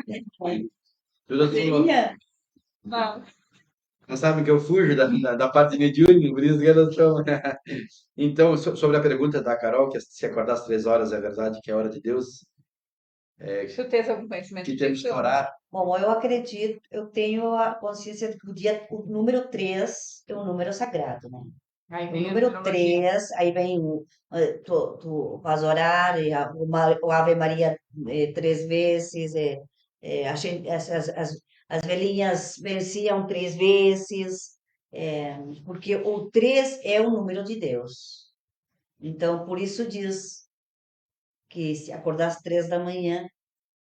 Tudo falou. Seria? Não. Não sabem que eu fujo da parte mediúnica, por isso que elas estão. Então, sobre a pergunta da Carol, que se acordar às 3 horas é verdade que é hora de Deus, Tu tens algum conhecimento que temos disso? que orar. Bom, eu acredito, eu tenho a consciência de que o número 3 é um número sagrado, né? Aí O vem a número numerologia. 3 aí vem tu faz orar, o Ave Maria 3 vezes, as velhinhas venciam 3 vezes, porque o 3 é o número de Deus. Então, por isso diz que se acordar às 3 da manhã,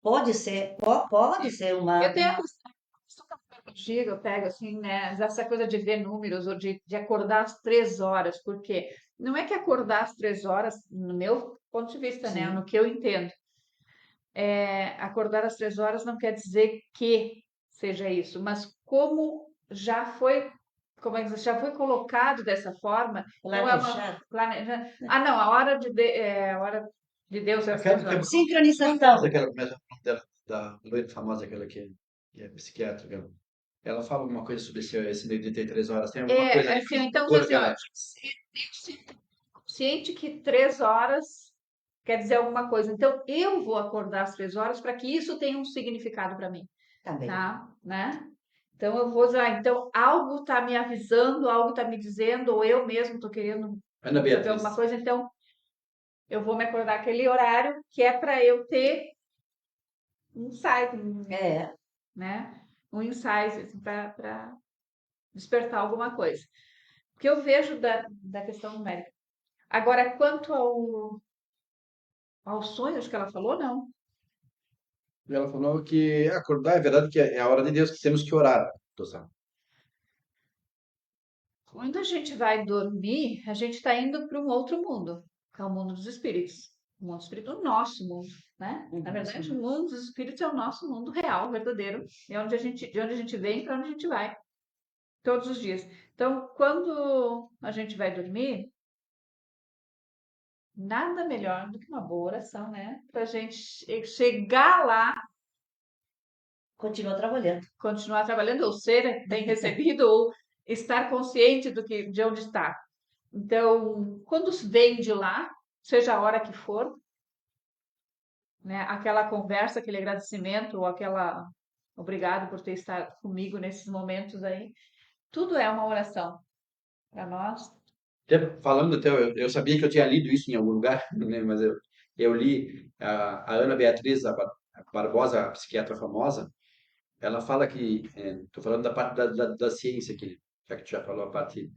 pode ser Eu uma, tenho a questão da numerologia, eu pego assim, né? Essa coisa de ver números ou de acordar às 3 horas, porque não é que acordar às 3 horas, no meu ponto de vista, né? sim, No que eu entendo, acordar às 3 horas não quer dizer que seja isso, mas como é que já foi colocado dessa forma, então é uma planejado. Ah, não, a hora de Deus é às Aquela três que é horas. Sincronização. aquela começa da loira famosa, aquela que é psiquiatra. Ela fala alguma coisa sobre esse meio de ter 3 horas. Tem alguma coisa É, ali assim, então, por assim, ó, aquela. consciente que 3 horas quer dizer alguma coisa. Então, eu vou acordar às 3 horas para que isso tenha um significado para mim, Também. tá? Né? Então, eu vou usar. Então, algo está me avisando, algo está me dizendo, ou eu mesmo estou querendo Ana saber alguma Beatriz. coisa. Então, eu vou me acordar aquele horário que é para eu ter um insight, É, né? Um insight assim, para despertar alguma coisa. Porque eu vejo da questão numérica. Agora, quanto aos sonhos que ela falou, não. Ela falou que acordar é verdade que é a hora de Deus, que temos que orar. Tosar. Quando a gente vai dormir, a gente está indo para um outro mundo, que é o mundo dos espíritos. O mundo espírito é o nosso mundo, né? Na verdade, o sim. mundo dos espíritos é o nosso mundo real, verdadeiro. É de onde a gente vem para onde a gente vai, todos os dias. Então, quando a gente vai dormir, nada melhor do que uma boa oração, né? Para a gente chegar lá, Continua trabalhando. continuar trabalhando, ou ser bem recebido, ou estar consciente de onde está. Então, quando se vem de lá, seja a hora que for, né, aquela conversa, aquele agradecimento, ou aquela obrigado por ter estado comigo nesses momentos aí, tudo é uma oração para nós. Falando até, eu sabia que eu tinha lido isso em algum lugar, né? Mas eu li a Ana Beatriz a Barbosa, a psiquiatra famosa. Ela fala que, estou falando da parte da ciência aqui, já que tu já falou a parte.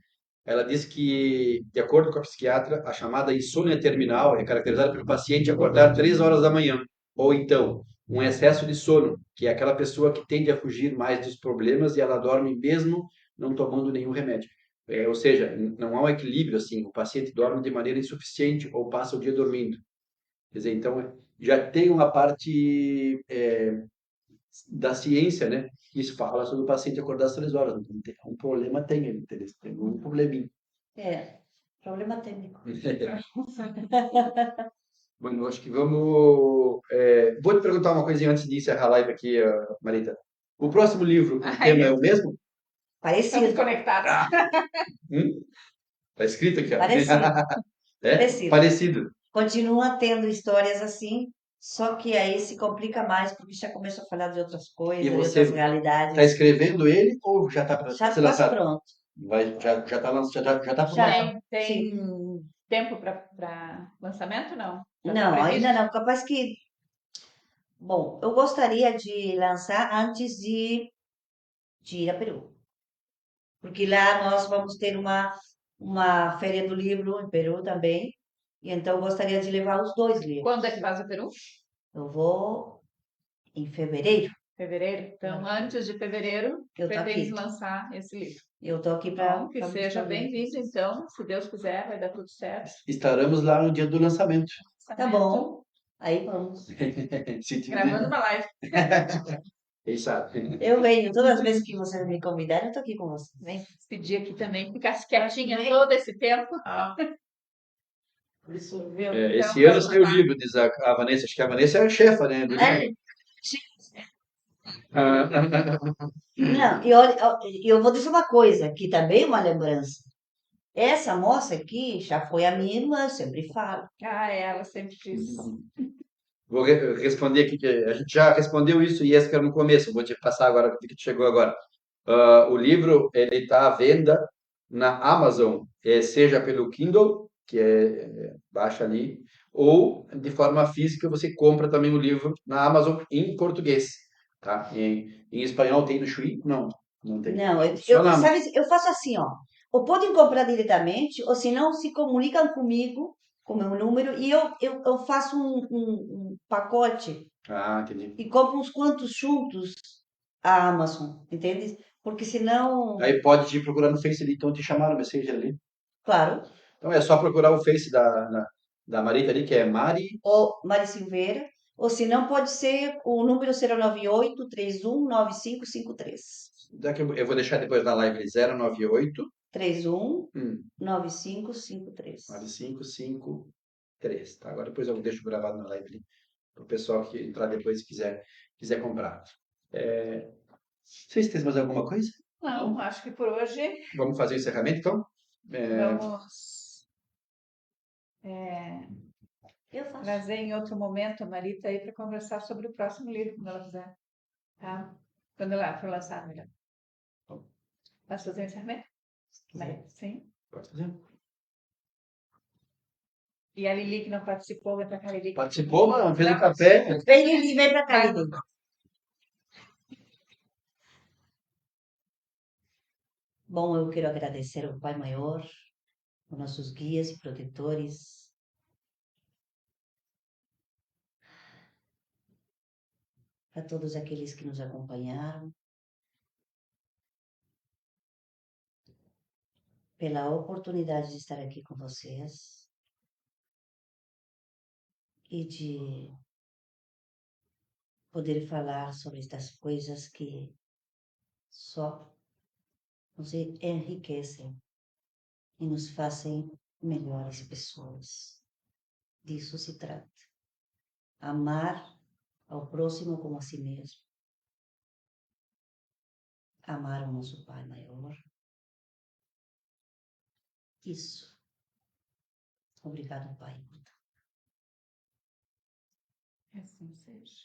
Ela diz que, de acordo com a psiquiatra, a chamada insônia terminal é caracterizada pelo paciente acordar 3 horas da manhã, ou então um excesso de sono, que é aquela pessoa que tende a fugir mais dos problemas e ela dorme mesmo não tomando nenhum remédio. Ou seja, não há um equilíbrio assim, o paciente dorme de maneira insuficiente ou passa o dia dormindo. Quer dizer, então já tem uma parte da ciência, né? Que isso fala sobre o paciente acordar às 3 horas. Então, um problema tem ele, entendeu? Tem um probleminha. Problema técnico. Bueno, acho que vamos. Vou te perguntar uma coisinha antes de encerrar a live aqui, Marita. O próximo livro, o Ai, tema é meu o Deus. mesmo? Estamos Parecido, conectados. Hum? Tá escrito aqui, ó. parecido, É? parecido. Parecido. Continua tendo histórias assim, só que aí se complica mais, porque já começa a falar de outras E coisas, de outras você tá realidades. escrevendo ele ou já tá para Já ser quase lançado? pronto. Já tá lançado, já tá Já, publicado. Tem sim. tempo para lançamento? Não. Já está Não, ainda previsto? não. Capaz que. Bom, eu gostaria de lançar antes de ir a Peru, porque lá nós vamos ter uma feira do livro em Peru também, e então eu gostaria de levar os dois livros. Quando é que vai o Peru? Eu vou em fevereiro, Fevereiro? Então, antes de fevereiro, eu tô pretende aqui. lançar esse livro. Eu tô aqui Bom, para que seja mostrar. bem-vindo, então. Se Deus quiser, vai dar tudo certo. Estaremos lá no dia do lançamento. Tá bom, aí vamos. Se tiver. Gravando uma live. Quem sabe? Eu venho, todas as vezes que vocês me convidarem, eu tô aqui com vocês. Vem pedir aqui também, ficasse quietinha todo esse tempo. Absorveu. Esse ano saiu o livro, diz a Vanessa. Acho que a Vanessa é a chefa, né, do livro. Ah, Não, e olha, eu vou dizer uma coisa, que também é uma lembrança. Essa moça aqui já foi a minha irmã, eu sempre falo. Ah, ela sempre diz. Vou responder aqui, que a gente já respondeu isso, e esse que era no começo, vou te passar agora, que chegou agora. O livro, ele está à venda na Amazon, seja pelo Kindle, que baixa ali, ou de forma física, você compra também o livro na Amazon em português, tá? Em espanhol tem no Chuí? Não, não tem. Não, Só na Amazon. sabe, eu faço assim, ó. Ou podem comprar diretamente, ou se não, se comunicam comigo, com o meu número, e eu faço um pacote Ah, entendi. e compro uns quantos juntos a Amazon, entende? Porque senão, Aí pode te procurar no Face ali, então te chamaram, Messenger ali. claro, Então é só procurar o Face da Marita ali, que é Mari. ou Mari Silveira, ou se não, pode ser o número 098-319553. Daqui eu vou deixar depois na live ali, 098 319553. 9553, tá? Agora depois eu deixo gravado na live ali, para o pessoal que entrar depois e quiser comprar. Vocês têm mais alguma coisa? Não, acho que por hoje Vamos fazer o encerramento, então? vamos Eu faço. trazer em outro momento a Marita aí para conversar sobre o próximo livro, quando ela quiser. Tá? Quando ela for lançar, melhor. Posso fazer o encerramento? Sim. Pode fazer. E a Lili, que não participou, vai para cá, Lili. Participou, mano? Fez um café. Vem, Lili, vem pra cá, Vai. Lili. Bom, eu quero agradecer ao Pai Maior, aos nossos guias e protetores, a todos aqueles que nos acompanharam, pela oportunidade de estar aqui com vocês e de poder falar sobre estas coisas que só nos enriquecem e nos fazem melhores pessoas. Disso se trata. Amar ao próximo como a si mesmo. Amar o nosso Pai Maior. Isso. Obrigado, Pai. Que assim seja.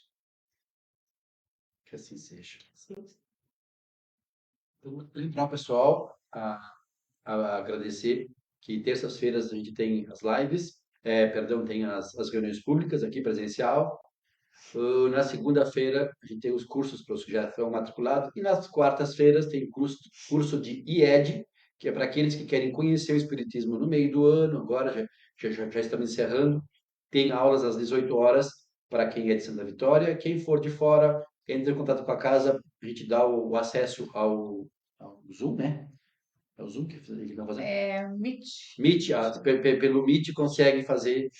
Que assim seja. Então, pessoal, a agradecer que terças-feiras a gente tem as lives, tem as reuniões públicas aqui presencial. Na segunda-feira a gente tem os cursos para os que já estão matriculados e nas quartas-feiras tem curso de IED, que é para aqueles que querem conhecer o Espiritismo no meio do ano, agora já estamos encerrando. Tem aulas às 18 horas para quem é de Santa Vitória. Quem for de fora, entra em contato com a casa, a gente dá o acesso ao Zoom, né? É o Zoom que eles estão fazendo? É Meet. Meet, pelo Meet consegue fazer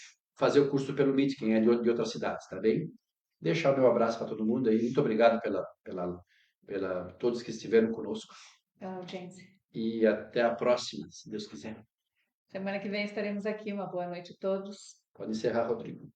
o curso pelo Meet, quem é de outras cidades, tá bem? Deixar o meu abraço para todo mundo aí. Muito obrigado pela todos que estiveram conosco. Pela audiência. E até a próxima, se Deus quiser. Semana que vem estaremos aqui. Uma boa noite a todos. Pode encerrar, Rodrigo.